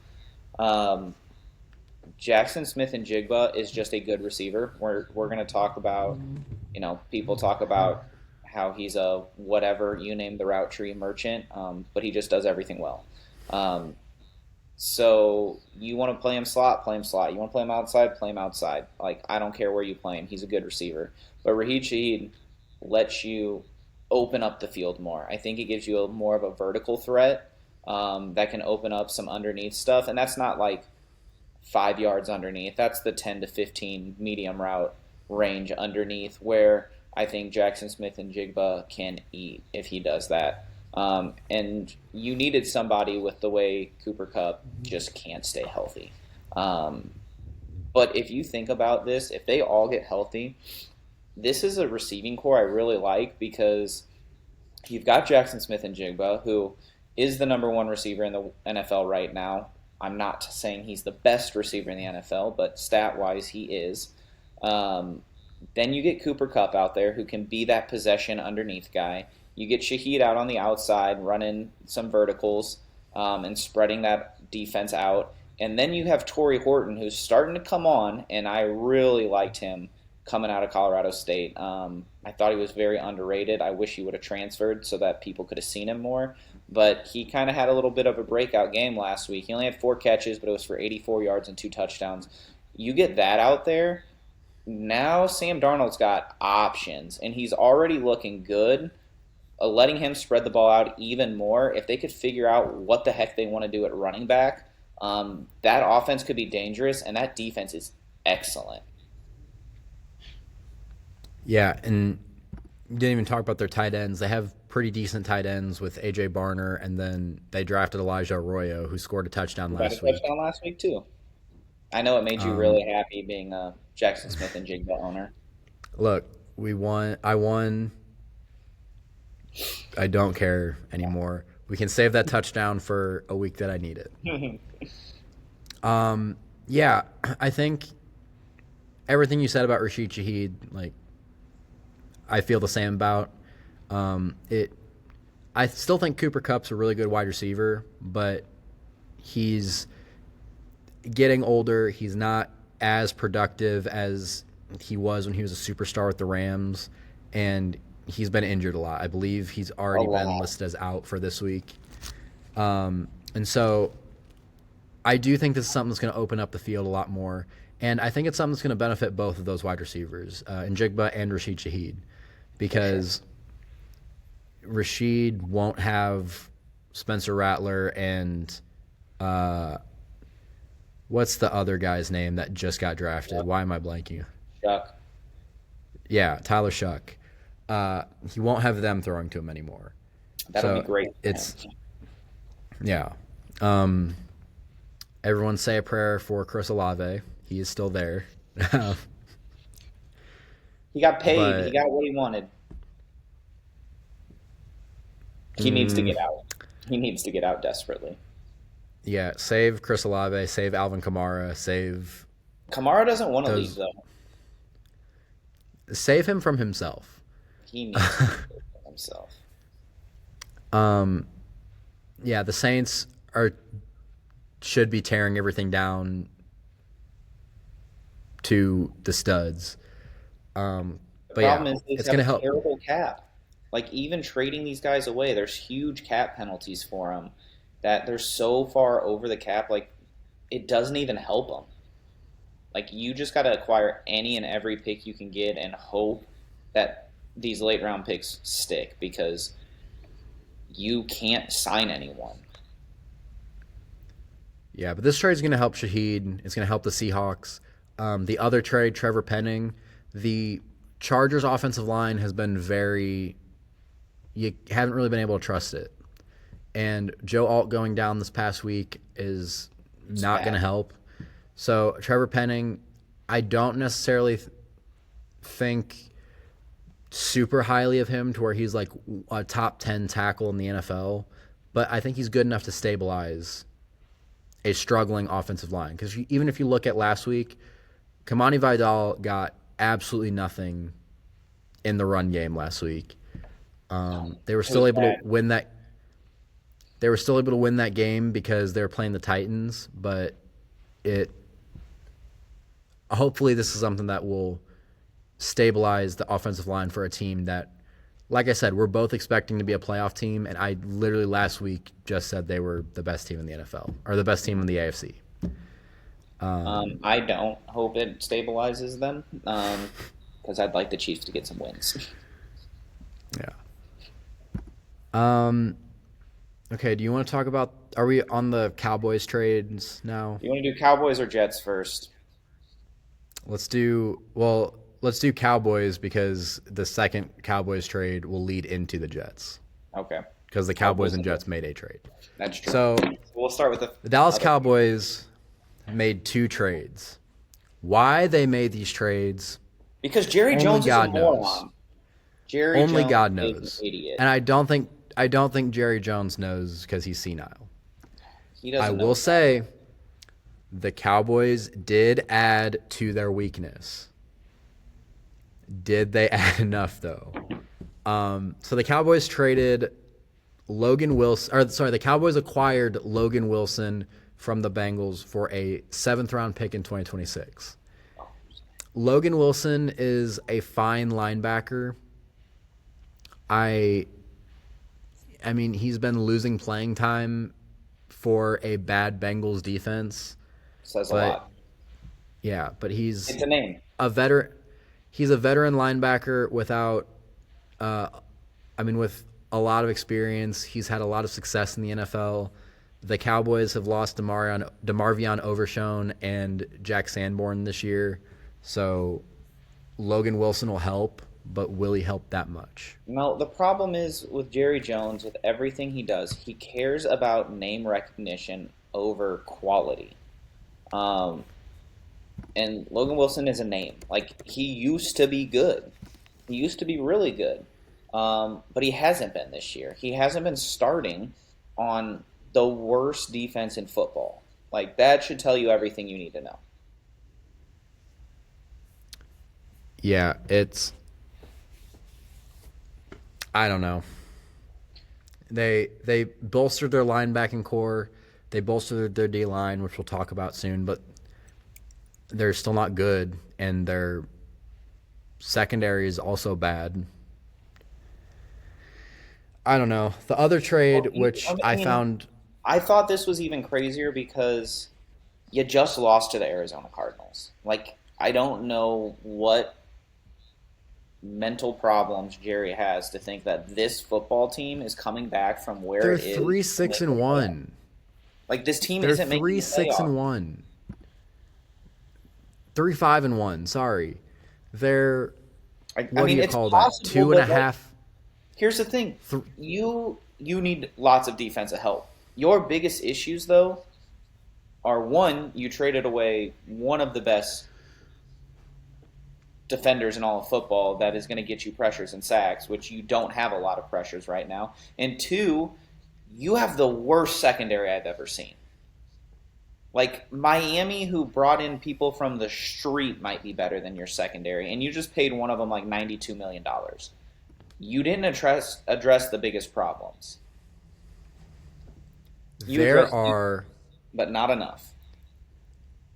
Jackson Smith and Jigba is just a good receiver. We're going to talk about, people talk about how he's a whatever you name the route tree merchant, but he just does everything well. Um, so you want to play him slot, play him slot. You want to play him outside, play him outside. Like I don't care where you play him, he's a good receiver. But Raheem Shaheed lets you open up the field more. I think it gives you more of a vertical threat that can open up some underneath stuff, and that's not like 5 yards underneath. That's the 10 to 15 medium route range underneath where I think Jackson Smith and Jigba can eat if he does that. And you needed somebody with the way Cooper Cup just can't stay healthy. Um, but if you think about this, if they all get healthy, this is a receiving core I really like because you've got Jackson Smith and Jigba, who is the number one receiver in the NFL right now. I'm not saying he's the best receiver in the NFL, but stat wise, he is. Um, then you get Cooper Cup out there who can be that possession underneath guy. You get Shaheed out on the outside, running some verticals and spreading that defense out. And then you have Torrey Horton, who's starting to come on, and I really liked him coming out of Colorado State. I thought he was very underrated. I wish he would have transferred so that people could have seen him more. But he kind of had a little bit of a breakout game last week. He only had 4 catches, but it was for 84 yards and 2 touchdowns. You get that out there, now Sam Darnold's got options, and he's already looking good. Letting him spread the ball out even more, if they could figure out what the heck they want to do at running back, that offense could be dangerous, and that defense is excellent. Yeah, and you didn't even talk about their tight ends. They have pretty decent tight ends with A.J. Barner, and then they drafted Elijah Arroyo, who scored a touchdown Who got a last week. touchdown last week, too. I know it made you Um, really happy being a Jackson Smith and Jigba owner. Look, we won. I won. I don't care anymore. We can save that touchdown for a week that I need it. Yeah, I think everything you said about Rashid Shaheed, like, I feel the same about. It. I still think Cooper Kupp's a really good wide receiver, but he's getting older. He's not as productive as he was when he was a superstar with the Rams, and he's been injured a lot. I believe he's A already been lot. listed as out for this week. And so I do think this is something that's going to open up the field a lot more. And I think it's something that's going to benefit both of those wide receivers, Njigba and Rashid Shaheed, For sure. because Rashid won't have Spencer Rattler and what's the other guy's name that just got drafted? Chuck. Why am I blanking? Chuck. Yeah, Tyler Shuck. He won't have them throwing to him anymore. That'll be So great for him. it's yeah. Um, Everyone say a prayer for Chris Olave. He is still there. He got paid. He But got what he wanted. He needs to mm, get out. He needs to get out desperately. yeah, save Chris Olave, save Alvin Kamara, Kamara doesn't want to leave, those, though. save him from himself. He needs to leave for himself. um, yeah, the Saints are should be tearing everything down to the studs. Um, The but yeah, problem is they it's have gonna a help. terrible cap. Like, even trading these guys away, there's huge cap penalties for them that they're so far over the cap, like, it doesn't even help them. Like, you just got to acquire any and every pick you can get and hope that these late round picks stick because you can't sign anyone. Yeah, but this trade is going to help Shaheed. It's going to help the Seahawks. The other trade, Trevor Penning, the Chargers' offensive line has been very. You haven't really been able to trust it. And Joe Alt going down this past week is It's not going to bad. help. So Trevor Penning, I don't necessarily think super highly of him to where he's like a top 10 tackle in the NFL, but I think he's good enough to stabilize a struggling offensive line. Because even if you look at last week, Kamani Vidal got absolutely nothing in the run game last week. They were It still was able to bad. win that. They were still able to win that game because they were playing the Titans, but it hopefully this is something that will stabilize the offensive line for a team that, like I said, we're both expecting to be a playoff team, and I literally last week just said they were the best team in the NFL or the best team in the AFC. I don't hope it stabilizes them because I'd like the Chiefs to get some wins. Yeah. Okay. Do you want to talk about? Are we on the Cowboys trades now? You want to do Cowboys or Jets first? Let's do Cowboys because the second Cowboys trade will lead into the Jets Okay, because the Cowboys Cowboys and and Jets Jets. made a trade. That's true. So We'll start with the the Dallas other. Cowboys made two trades. Why they made these trades, Because Jerry only Jones is a God knows. moron. Jerry Only Jones God is an knows. idiot. And I don't think Jerry Jones knows because he's senile. He I doesn't will know. say the Cowboys did add to their weakness. Did they add enough though? So the Cowboys traded Logan Wilson, or sorry, the Cowboys acquired Logan Wilson from the Bengals for a 7th-round pick in 2026. Logan Wilson is a fine linebacker. I mean, he's been losing playing time for a bad Bengals defense, Says a but lot. yeah, but It's a name. a veteran. He's a veteran linebacker without, with a lot of experience. He's had a lot of success in the NFL. The Cowboys have lost DeMarvion Overshone and Jack Sanborn this year, so Logan Wilson will help, but will he help that much? No, the problem is with Jerry Jones, with everything he does, he cares about name recognition over quality. Um, and Logan Wilson is a name. Like, he used to be good. He used to be really good. But he hasn't been this year. He hasn't been starting on the worst defense in football. Like, that should tell you everything you need to know. Yeah, I don't know. They bolstered their linebacking core. They bolstered their D line, which we'll talk about soon, but they're still not good, and their secondary is also bad. I don't know. The other trade, which I found, I thought this was even crazier because you just lost to the Arizona Cardinals. Like, I don't know what mental problems Jerry has to think that this football team is coming back from where they're it is. 3-6-1. Like, this team They're isn't making the 3-6-1. 3-5-1. Sorry, they're what do you it's call that? possible, Two and a but, like, half. here's the thing: Th- you need lots of defensive help. Your biggest issues, though, are one, you traded away one of the best defenders in all of football that is going to get you pressures and sacks, which you don't have a lot of pressures right now. And two, you have the worst secondary I've ever seen. Like, Miami, who brought in people from the street, might be better than your secondary, and you just paid one of them like $92 million. You didn't address the biggest problems. But not enough.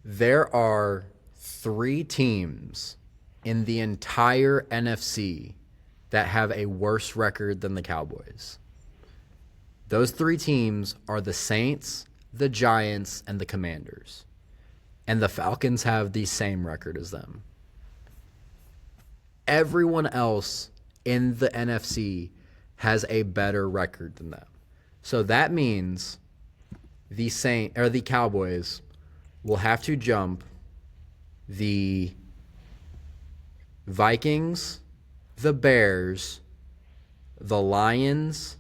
There are 3 teams in the entire NFC that have a worse record than the Cowboys. Those 3 teams are the Saints, the Giants, and the Commanders. And the Falcons have the same record as them. Everyone else in the NFC has a better record than them. So that means the Cowboys will have to jump the Vikings, the Bears, the Lions,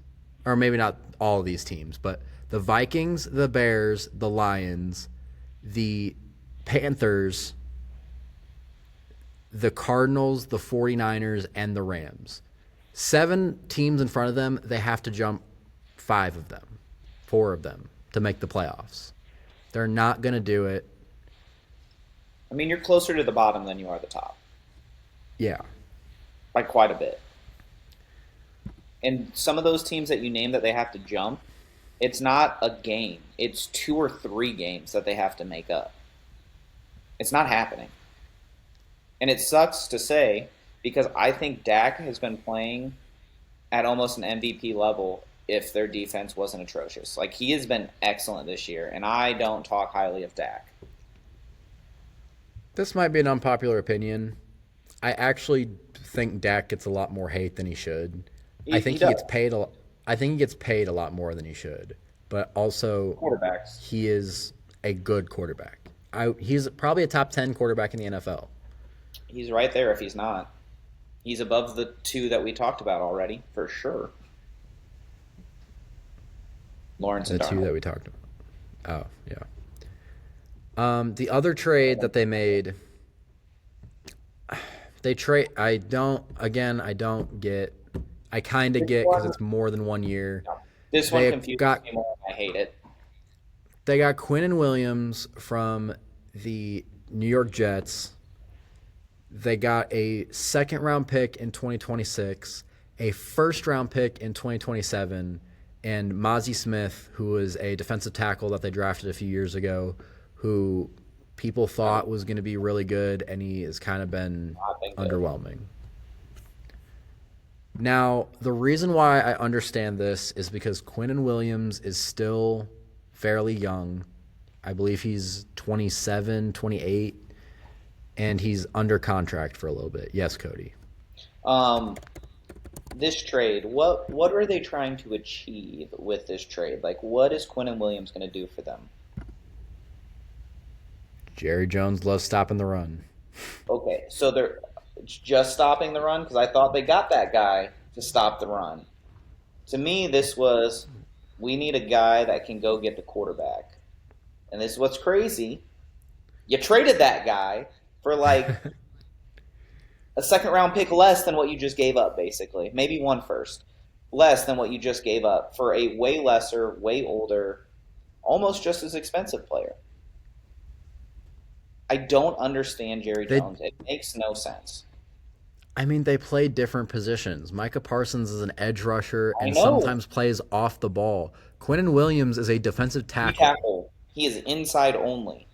or maybe not all of these teams, but the Vikings, the Bears, the Lions, the Panthers, the Cardinals, the 49ers, and the Rams. 7 teams in front of them, they have to jump 4 of them to make the playoffs. They're not going to do it. I mean, you're closer to the bottom than you are the top. Yeah. By quite a bit. And some of those teams that you name that they have to jump, it's not a game. It's 2 or 3 games that they have to make up. It's not happening. And it sucks to say because I think Dak has been playing at almost an MVP level if their defense wasn't atrocious. Like he has been excellent this year, and I don't talk highly of Dak. This might be an unpopular opinion. I actually think Dak gets a lot more hate than he should. I He think he does. gets paid a I think he gets paid a lot more than he should. But also Quarterbacks. he is a good quarterback. He's probably a top 10 quarterback in the NFL. He's right there if he's not. He's above the two that we talked about already, for sure. Lawrence The and two Darnold. that we talked about. Oh, yeah. The other trade that they made, they trade. I don't get. I kind of This get because one, it's more than 1 year. this one They confuses got me more. I hate it. they got Quinnen Williams from the New York Jets. They got a second round pick in 2026, a first round pick in 2027, and Mozzie Smith, who was a defensive tackle that they drafted a few years ago, who people thought was going to be really good, and he has kind of been I think good. underwhelming. Now, the reason why I understand this is because Quinnen Williams is still fairly young. I believe he's 27, 28, and he's under contract for a little bit. Yes, Cody. Um, this trade, what are they trying to achieve with this trade? Like, what is Quentin Williams going to do for them? Jerry Jones loves stopping the run. Okay, so they're just stopping the run because I thought they got that guy to stop the run. To me, this was we need a guy that can go get the quarterback. And this is what's crazy. You traded that guy for like a second round pick less than what you just gave up, basically. Maybe one first. Less than what you just gave up for a way lesser, way older, almost just as expensive player. I don't understand Jerry They, Jones. It makes no sense. I mean, they play different positions. Micah Parsons is an edge rusher I and know. sometimes plays off the ball. Quinnen Williams is a defensive D tackle. tackle. He is inside only.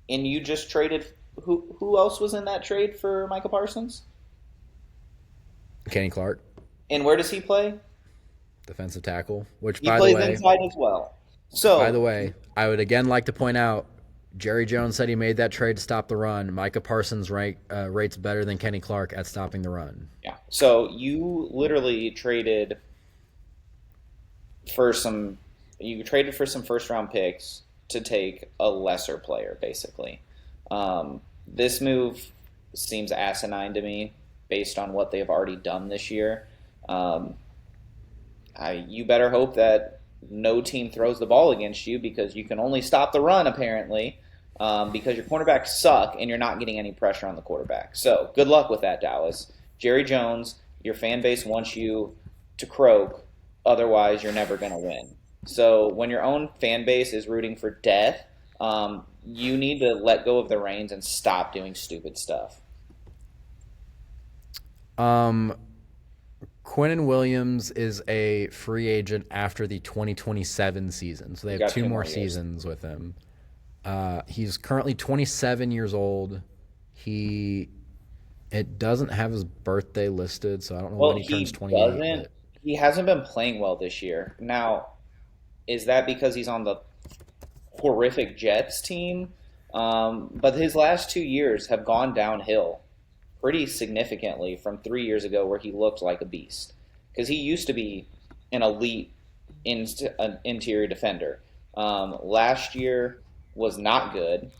And you just traded who else was in that trade for Michael Parsons? Kenny Clark, And where does he play? defensive tackle. Which, He plays inside as well. by the So way, I would again like to point out Jerry Jones said he made that trade to stop the run. Micah Parsons rates better than Kenny Clark at stopping the run. yeah. So you literally for some traded for some first round picks to take a lesser player, basically. This move seems asinine to me based on what they've already done this year. Um, you better hope that no team throws the ball against you because you can only stop the run apparently because your cornerbacks suck and you're not getting any pressure on the quarterback. So good luck with that, Dallas. Jerry Jones, your fan base wants you to croak, otherwise you're never going to win. So when your own fan base is rooting for death, you need to let go of the reins and stop doing stupid stuff. Um, Quinnen Williams is a free agent after the 2027 season, so they You have got two two more more years. seasons with him. He's currently 27 years old. He It doesn't have his birthday listed, so I don't know when Well, he turns he 28. doesn't. But He hasn't been playing well this year. Now, is that because he's on the horrific Jets team? But his last 2 years have gone downhill pretty significantly from 3 years ago, where he looked like a beast. Because he used to be an elite an interior defender. Last year was not good.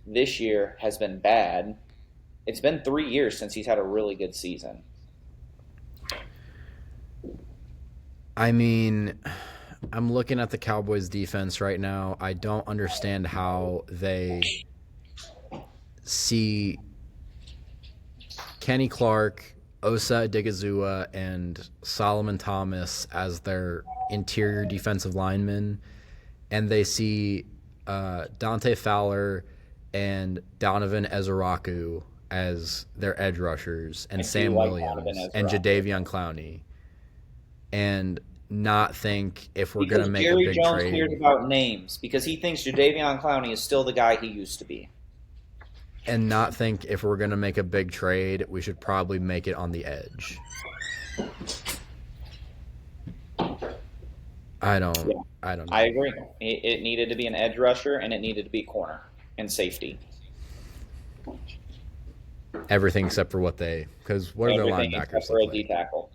This year has been bad. It's been 3 years since he's had a really good season. I mean, I'm looking at the Cowboys defense right now. I don't understand how they see Kenny Clark, Osa Digizua, and Solomon Thomas as their interior defensive linemen, and they see Dante Fowler and Donovan Ezeraku as their edge rushers, and I do Sam like Donovan Williams and Ezra Jadeveon Clowney, and not think if we're going because to make a Jerry big Jones cares trade. about names because he thinks Jadeveon Clowney is still the guy he used to be. and not think if we're going to make a big trade, we should probably make it on the edge. I don't. Yeah, I don't I know. agree. It needed to be an edge rusher, and it needed to be corner and safety. Everything except for what they, because what are their Everything except linebackers for look a D like? tackle.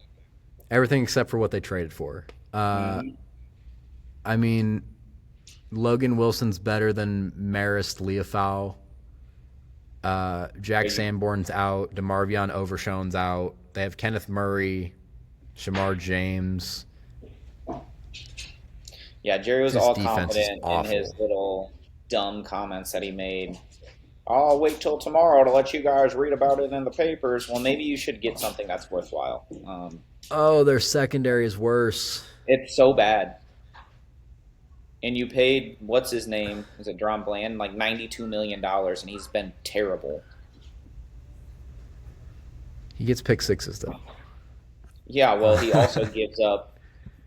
Everything except for what they traded for. Hmm. I mean, Logan Wilson's better than Marist Leofau. Jack Sanborn's out. DeMarvion Overshown's out. They have Kenneth Murray, Shamar James. Yeah, Jerry was This all defense is confident in his awful. little dumb comments that he made. I'll wait till tomorrow to let you guys read about it in the papers. Well, maybe you should get something that's worthwhile. Oh, their secondary is worse. It's so bad. And you paid, what's his name? Is it Dron Bland? Like $92 million, and he's been terrible. He gets pick sixes though. Yeah, well, he also gives up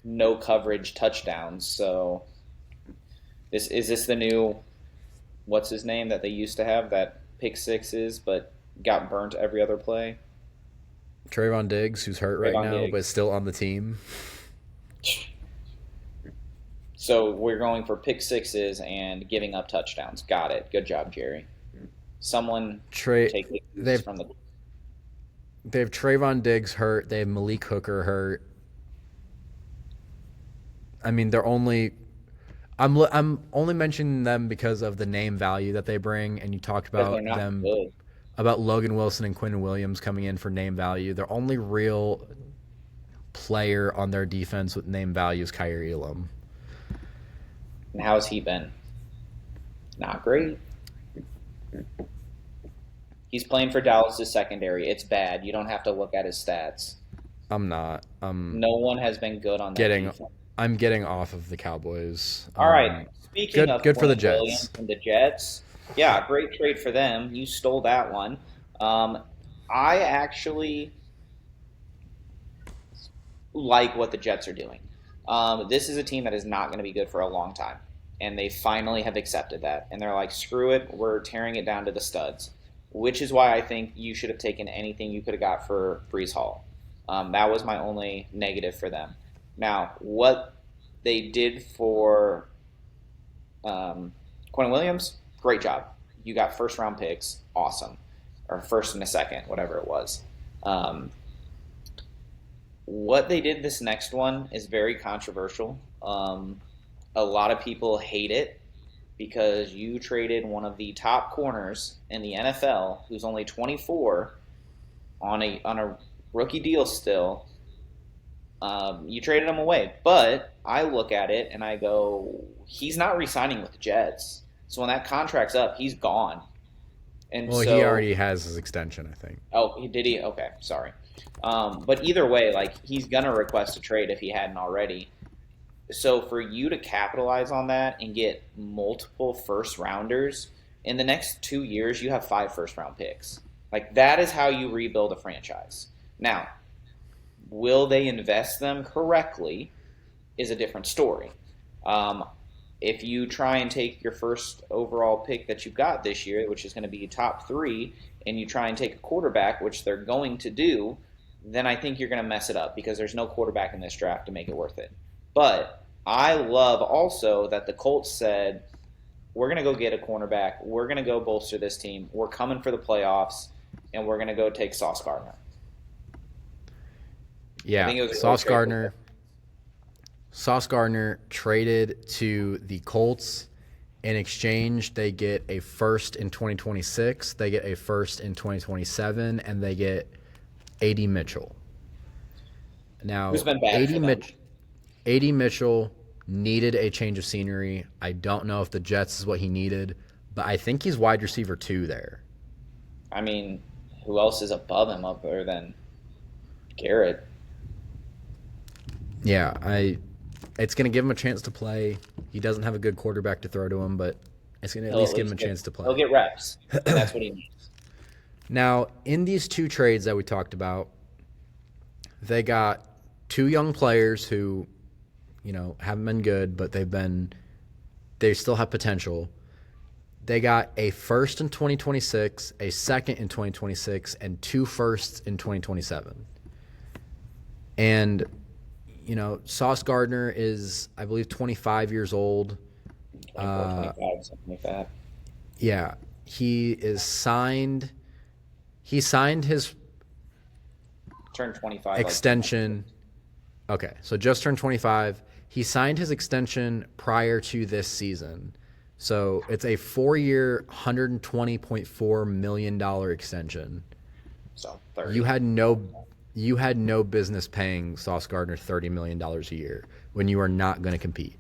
no coverage touchdowns. So this the new what's his name that they used to have that pick sixes but got burnt every other play? Trayvon Diggs, who's hurt right Trayvon now, Diggs. but still on the team. So we're going for pick sixes and giving up touchdowns. Got it. Good job, Jerry. Someone Trey, take these they've from the. they have Trayvon Diggs hurt. They have Malik Hooker hurt. I mean, they're only. I'm only mentioning them because of the name value that they bring, and you talked Because they're about not them good. about Logan Wilson and Quinn Williams coming in for name value. Their only real player on their defense with name value is Kyrie Elam. And how's he been? Not great. He's playing for Dallas' secondary. It's bad. You don't have to look at his stats. I'm not. No one has been good on that Getting defense. I'm getting off of the Cowboys. All right. Speaking of Good for the Quinn Williams Jets. and the Jets, yeah, great trade for them. You stole that one. Um, I actually like what the Jets are doing. This is a team that is not going to be good for a long time, and they finally have accepted that. And they're like, "Screw it, we're tearing it down to the studs," which is why I think you should have taken anything you could have got for Brees Hall. That was my only negative for them. Now, what they did for Quinn Williams, great job. You got first round picks, awesome, or first and a second, whatever it was. Um, what they did this next one is very controversial. A lot of people hate it because you traded one of the top corners in the NFL, who's only 24, on a rookie deal still. You traded him away, but I look at it and I go, he's not re-signing with the Jets. So when that contract's up, he's gone. And Well, he so already has his extension, I think. Oh, he did he? Okay, sorry. But either way, like he's gonna request a trade if he hadn't already. So for you to capitalize on that and get multiple first rounders in the next 2 years, you have 5 first round picks. Like that is how you rebuild a franchise. Now, will they invest them correctly? Is a different story. Um, if you try and take your first overall pick that you've got this year, which is going to be top three, and you try and take a quarterback, which they're going to do, then I think you're going to mess it up because there's no quarterback in this draft to make it worth it. But I love also that the Colts said, we're going to go get a cornerback. We're going to go bolster this team. We're coming for the playoffs, and we're going to go take Sauce Gardner. I Yeah, think it was a great trade for them. Sauce Gardner traded to the Colts. In exchange, they get a first in 2026, they get a first in 2027, and they get A.D. Mitchell. Now, Who's been bad for them? A.D. Mitchell needed a change of scenery. I don't know if the Jets is what he needed, but I think he's wide receiver 2 there. I mean, who else is above him other than Garrett? Yeah, it's going to give him a chance to play. He doesn't have a good quarterback to throw to him, but it's going to at He'll least at give him least a chance to play. he'll get reps, and that's what he needs. Now, in these 2 trades that we talked about, they got 2 young players who, haven't been good, but they still have potential. They got a first in 2026, a second in 2026, and two firsts in 2027. And, Sauce Gardner is, I believe, 25 years old. 24, 25, something like that. Yeah, he is signed. He signed his Turned 25 like 2 months ago. extension. Okay, so just turned 25. He signed his extension prior to this season. So it's a 4-year, $120.4 million extension. So 30. You had no business paying Sauce Gardner $30 million a year when you are not going to compete.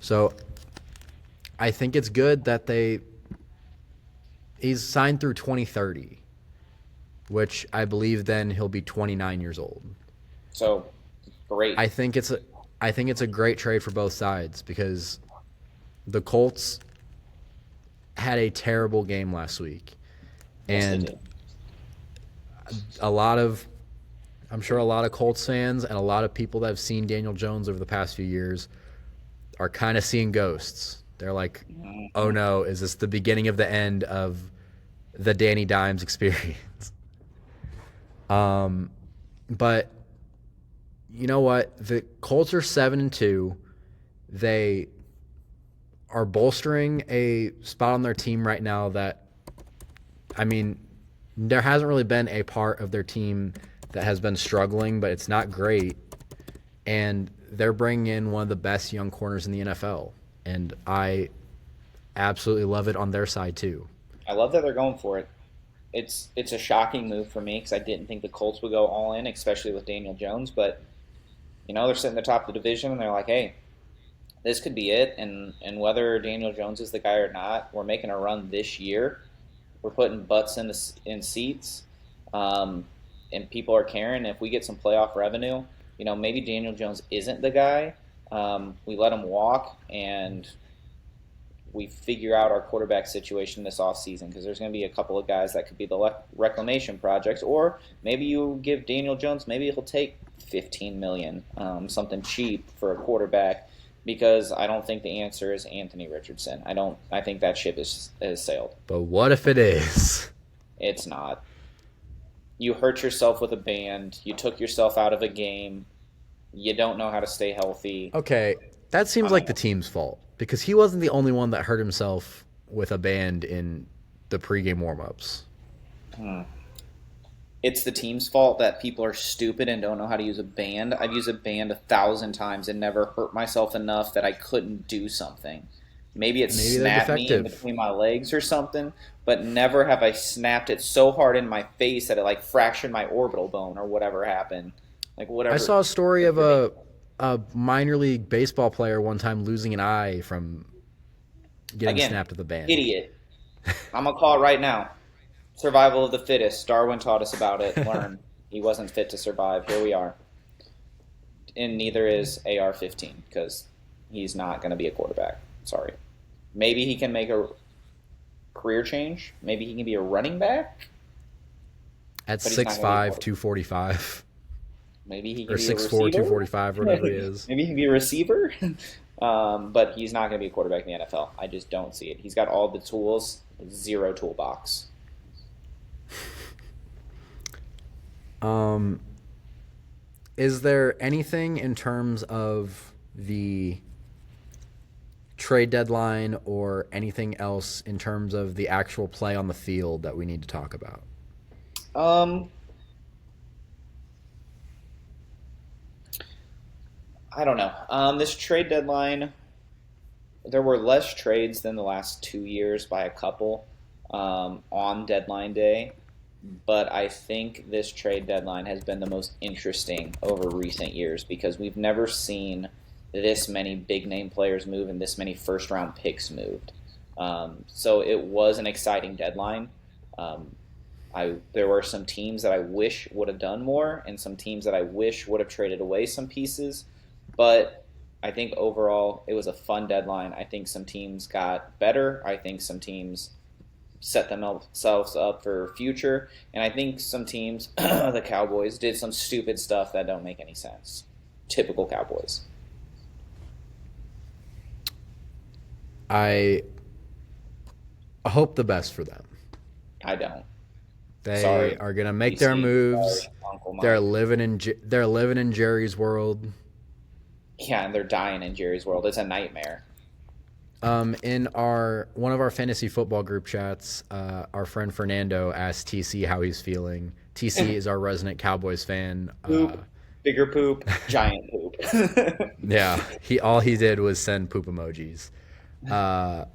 So I think it's good that he's signed through 2030, which I believe then he'll be 29 years old. So great. I think it's a great trade for both sides because the Colts had a terrible game last week. Yes, they And did. I'm sure a lot of Colts fans and a lot of people that have seen Daniel Jones over the past few years are kind of seeing ghosts. They're like, oh no, is this the beginning of the end of the Danny Dimes experience? But you know what? The Colts are 7-2. They are bolstering a spot on their team right now that, I mean, there hasn't really been a part of their team that has been struggling, but it's not great. And they're bringing in one of the best young corners in the NFL. And I absolutely love it on their side, too. I love that they're going for it. It's a shocking move for me because I didn't think the Colts would go all in, especially with Daniel Jones. But they're sitting at the top of the division and they're like, hey, this could be it. And whether Daniel Jones is the guy or not, we're making a run this year. We're putting butts in seats, and people are caring. If we get some playoff revenue, maybe Daniel Jones isn't the guy. We let him walk, and we figure out our quarterback situation this offseason because there's going to be a couple of guys that could be the reclamation projects. Or maybe you give Daniel Jones, maybe he'll take $15 million, something cheap for a quarterback. Because I don't think the answer is Anthony Richardson. I think that ship has sailed. But what if it is? It's not. You hurt yourself with a band. You took yourself out of a game. You don't know how to stay healthy. Okay, that seems like the team's fault because he wasn't the only one that hurt himself with a band in the pregame warmups. It's the team's fault that people are stupid and don't know how to use a band. I've used a band 1,000 times and never hurt myself enough that I couldn't do something. Maybe it Maybe they're snapped me in defective. between my legs or something, but never have I snapped it so hard in my face that it like fractured my orbital bone or whatever happened. Like whatever. I saw a story of a minor league baseball player one time losing an eye from getting Again, snapped with a band. idiot. I'm gonna call it right now. Survival of the fittest. Darwin taught us about it. Learn. He wasn't fit to survive. Here we are. And neither is AR-15 because he's not going to be a quarterback. Sorry. Maybe he can make a career change. Maybe he can be a running back. At But he's not gonna be a 6'5", quarterback. 245, Maybe he can or be a 6'4", receiver. 245, whatever he is. Maybe he can be a receiver. But he's not going to be a quarterback in the NFL. I just don't see it. He's got all the tools, zero toolbox. Is there anything in terms of the trade deadline or anything else in terms of the actual play on the field that we need to talk about? I don't know. This trade deadline, there were less trades than the last 2 years by a couple on deadline day, but I think this trade deadline has been the most interesting over recent years because we've never seen this many big name players move and this many first round picks moved. So it was an exciting deadline. There were some teams that I wish would have done more and some teams that I wish would have traded away some pieces. But I think overall it was a fun deadline. I think some teams got better. I think some teams set themselves up for future. And I think some teams, the Cowboys, did some stupid stuff that don't make any sense. Typical Cowboys. I I hope the best for them. I don't. They Sorry, are gonna make their DC. Sorry, moves. Uncle They're Mike. living in they're living in Jerry's world. Yeah, and they're dying in Jerry's world. It's a nightmare. In our one of our fantasy football group chats, our friend Fernando asked TC how he's feeling. TC is our resident Cowboys fan. Poop, bigger poop, giant poop. Yeah, he did was send poop emojis. Uh,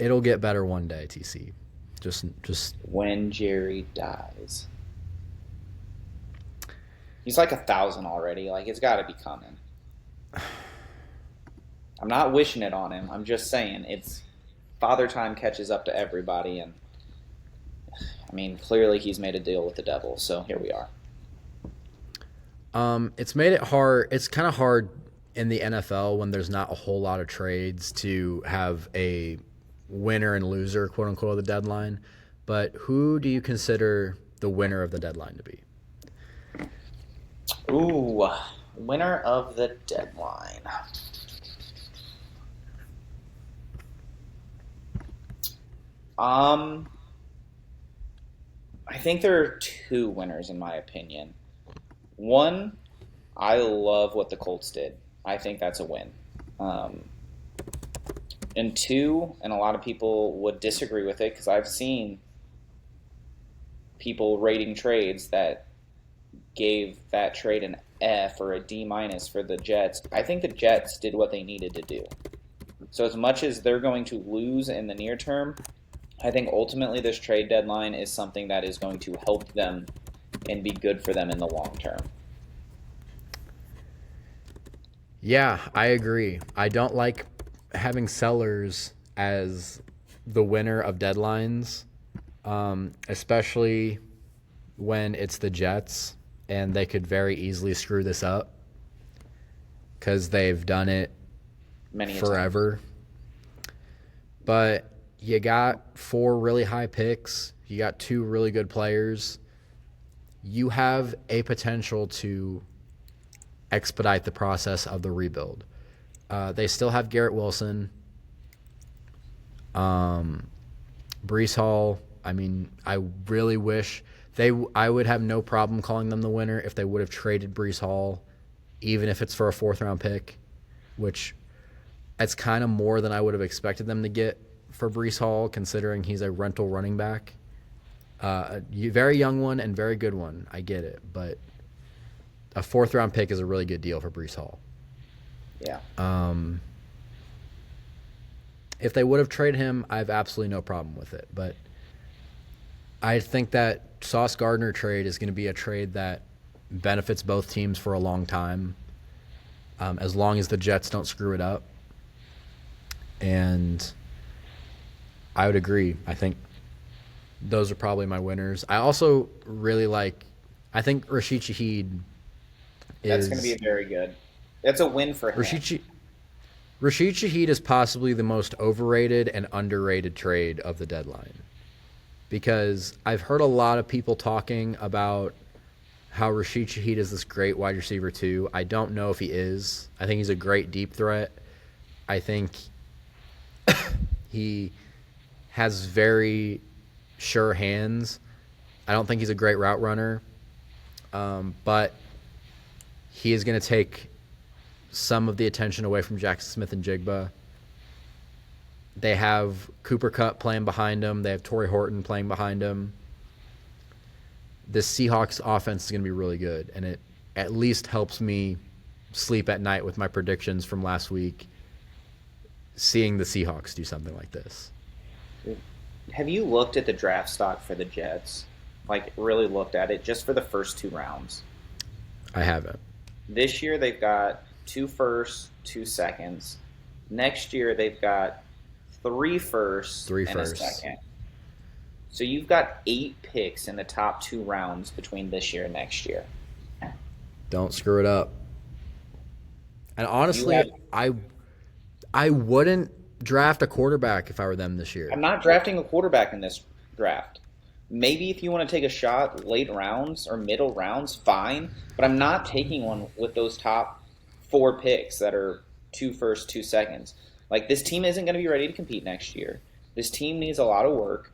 it'll get better one day, TC. Just When Jerry dies. He's like 1,000 already. Like, it's got to be coming. I'm not wishing it on him. I'm just saying it's father time catches up to everybody, and I mean, clearly he's made a deal with the devil. So here we are. it's made it hard. It's kind of hard in the NFL when there's not a whole lot of trades to have a winner and loser, quote unquote, of the deadline. But who do you consider the winner of the deadline to be? Ooh, winner of the deadline. Um, I think there are two winners in my opinion. One, I love what the Colts did. I think that's a win. Um, and two, and a lot of people would disagree with it because I've seen people rating trades that gave that trade an F or a D minus for the Jets. I think the Jets did what they needed to do. So as much as they're going to lose in the near term, I think ultimately this trade deadline is something that is going to help them and be good for them in the long term. Yeah, I agree. I don't like having sellers as the winner of deadlines, especially when it's the Jets and they could very easily screw this up because they've done it Many a time. forever. But you got four really high picks, you got two really good players. You have a potential to expedite the process of the rebuild. They still have Garrett Wilson, Brees Hall. I mean, I really wish they. I would have no problem calling them the winner if they would have traded Brees Hall, even if it's for a fourth round pick, which it's kind of more than I would have expected them to get for Brees Hall, considering he's a rental running back. A very young one and very good one. I get it, but a fourth round pick is a really good deal for Brees Hall. Yeah. If they would have traded him, I have absolutely no problem with it. But I think that Sauce Gardner trade is going to be a trade that benefits both teams for a long time, as long as the Jets don't screw it up. And I would agree. I think those are probably my winners. I also really like. I think Rashid Shaheed That's going to be is very good. That's a win for him. Rashid Shaheed is possibly the most overrated and underrated trade of the deadline, because I've heard a lot of people talking about how Rashid Shaheed is this great wide receiver too. I don't know if he is. I think he's a great deep threat. I think he has very sure hands. I don't think he's a great route runner, but he is going to take some of the attention away from Jackson Smith and Jigba. They have Cooper Kupp playing behind him. They have Torrey Horton playing behind him. This Seahawks offense is going to be really good, and it at least helps me sleep at night with my predictions from last week, seeing the Seahawks do something like this. Have you looked at the draft stock for the Jets? Like, really looked at it just for the first two rounds? I haven't. This year they've got 2 firsts, 2 seconds. Next year they've got 3 firsts Three and firsts. a second. So you've got 8 picks in the top 2 rounds between this year and next year. Don't screw it up. And You honestly, have. I wouldn't draft a quarterback if I were them this year. I'm not drafting a quarterback in this draft. Maybe if you want to take a shot late rounds or middle rounds, fine. But I'm not taking one with those top 4 picks that are 2 firsts, 2 seconds. Like, this team isn't going to be ready to compete next year. This team needs a lot of work.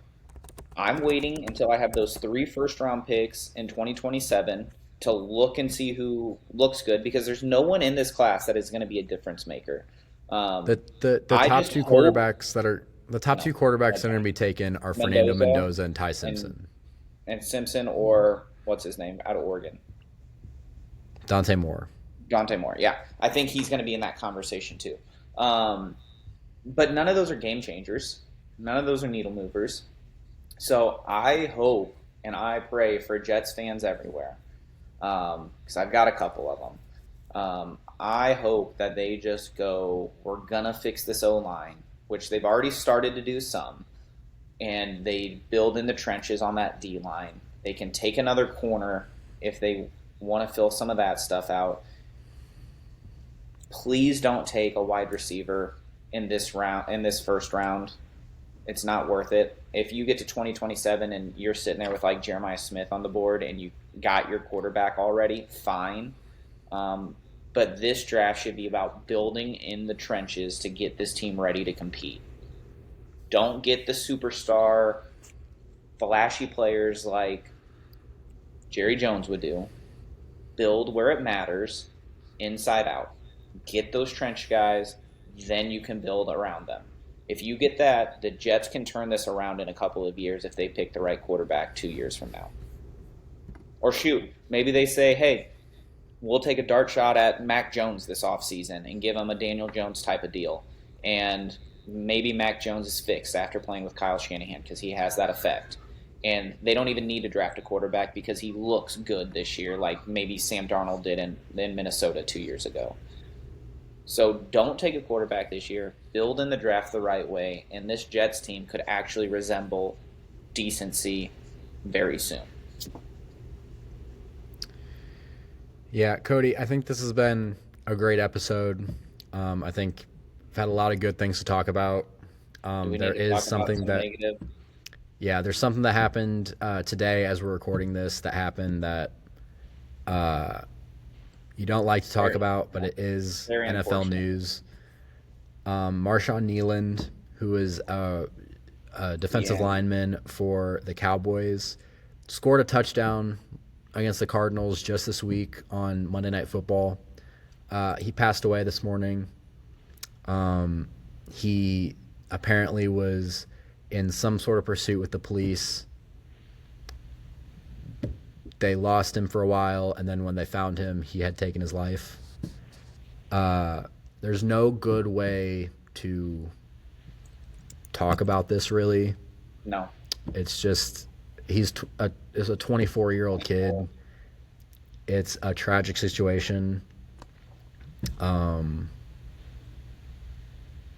I'm waiting until I have those three first round picks in 2027 to look and see who looks good because there's no one in this class that is going to be a difference maker. Um, The I top just two hope, quarterbacks that are the top no, two quarterbacks that are okay, going to be taken are Fernando Mendoza Mendoza and Ty and Simpson. Simpson or what's his name out of Oregon, Dante Moore. Dante Moore. Yeah, I think he's going to be in that conversation too. Um, but none of those are game changers. None of those are needle movers. So I hope and I pray for Jets fans everywhere because I've got a couple of them. I hope that they just go, we're going to fix this O line, which they've already started to do some, and they build in the trenches on that D line. They can take another corner if they want to fill some of that stuff out. Please don't take a wide receiver in this first round. It's not worth it. If you get to 2027 and you're sitting there with like Jeremiah Smith on the board and you got your quarterback already, fine. Um, but this draft should be about building in the trenches to get this team ready to compete. Don't get the superstar, flashy players like Jerry Jones would do. Build where it matters, inside out. Get those trench guys, then you can build around them. If you get that, the Jets can turn this around in a couple of years if they pick the right quarterback 2 years from now. Or shoot, maybe they say, hey, we'll take a dart shot at Mac Jones this offseason and give him a Daniel Jones type of deal. And maybe Mac Jones is fixed after playing with Kyle Shanahan because he has that effect. And they don't even need to draft a quarterback because he looks good this year, like maybe Sam Darnold did in Minnesota 2 years ago. So don't take a quarterback this year. Build in the draft the right way, and this Jets team could actually resemble decency very soon. Yeah, Cody, I think this has been a great episode. I think we've had a lot of good things to talk about. Do we There need to is talk about something some that, negative? yeah, there's something that happened today as we're recording this that happened that uh, you don't like to talk Very, about, but it is very NFL unfortunate. news. Marshawn Kneeland, who is a defensive Yeah. lineman for the Cowboys, scored a touchdown against the Cardinals just this week on Monday Night Football. He passed away this morning. He apparently was in some sort of pursuit with the police. They lost him for a while, and then when they found him, he had taken his life. There's no good way to talk about this, really. No. It's just is a 24-year-old kid. It's a tragic situation.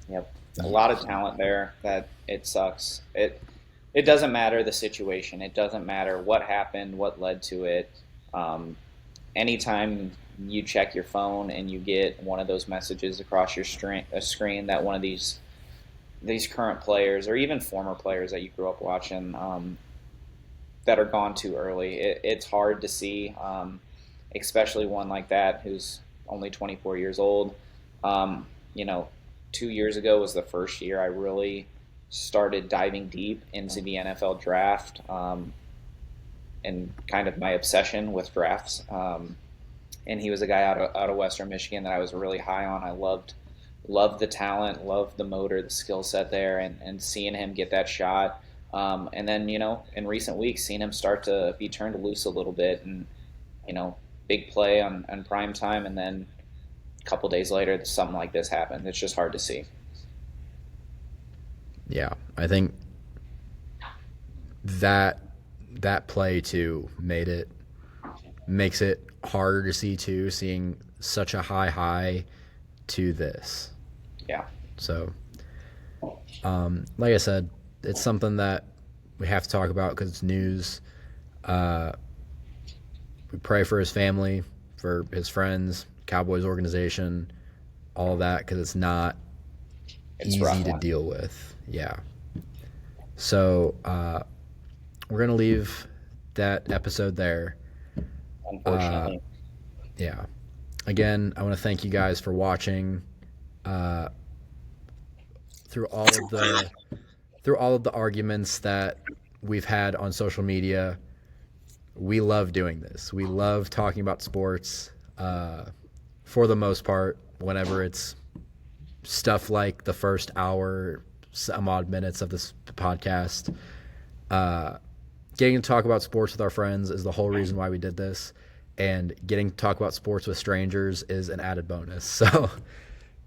Yep. A lot of talent there that it sucks. It doesn't matter the situation. It doesn't matter what happened, what led to it. Um, Anytime you check your phone and you get one of those messages across your screen that one of these current players or even former players that you grew up watching that are gone too early, it's hard to see, especially one like that who's only 24 years old. You know, 2 years ago was the first year I really started diving deep into the NFL draft. And kind of my obsession with drafts. And he was a guy out of Western Michigan that I was really high on. I loved the talent, loved the motor, the skill set there, and seeing him get that shot. And then in recent weeks, seeing him start to be turned loose a little bit, and big play on prime time, and then a couple days later, something like this happened. It's just hard to see. Yeah, I think that play too makes it harder to see too, seeing such a high to this. Yeah. So, like I said, it's something that we have to talk about because it's news. We pray for his family, for his friends, Cowboys organization, all of that because it's not It's a easy rough to one, deal with. Yeah. So we're gonna leave that episode there. unfortunately. Yeah. Again, I want to thank you guys for watching through all of the through all of the arguments that we've had on social media, we love doing this. We love talking about sports for the most part, whenever it's stuff like the first hour, some odd minutes of this podcast. Getting to talk about sports with our friends is the whole reason why we did this. And getting to talk about sports with strangers is an added bonus. So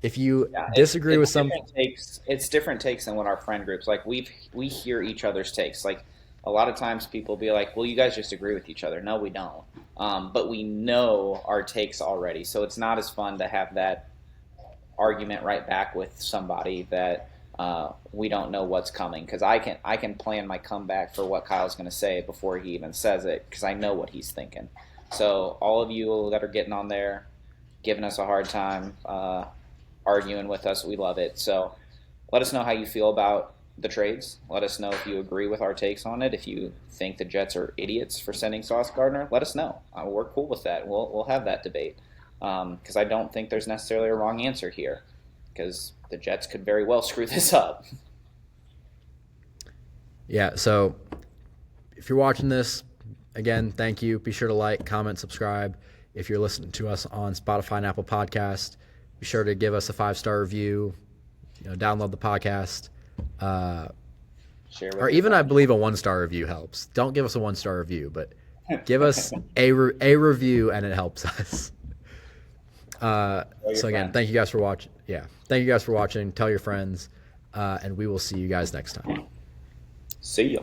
if you disagree with some takes, it's different takes than what our friend groups like. We hear each other's takes. Like a lot of times, people be like, "Well, you guys just agree with each other." No, we don't. But we know our takes already, so it's not as fun to have that argument right back with somebody that we don't know what's coming. Because I can plan my comeback for what Kyle's going to say before he even says it, because I know what he's thinking. So all of you that are getting on there, giving us a hard time, arguing with us, we love it. So let us know how you feel about the trades. Let us know if you agree with our takes on it. If you think the Jets are idiots for sending Sauce Gardner, let us know. We're cool with that. We'll have that debate, because I don't think there's necessarily a wrong answer here, because the Jets could very well screw this up. Yeah, so if you're watching this, again, thank you. Be sure to like, comment, subscribe. If you're listening to us on Spotify and Apple Podcast, be sure to give us a 5-star review. Download the podcast. Or even, I believe, a 1-star review helps. Don't give us a 1-star review, but give us a review, and it helps us. So again, thank you guys for watching. Yeah, thank you guys for watching. Tell your friends, and we will see you guys next time. See ya.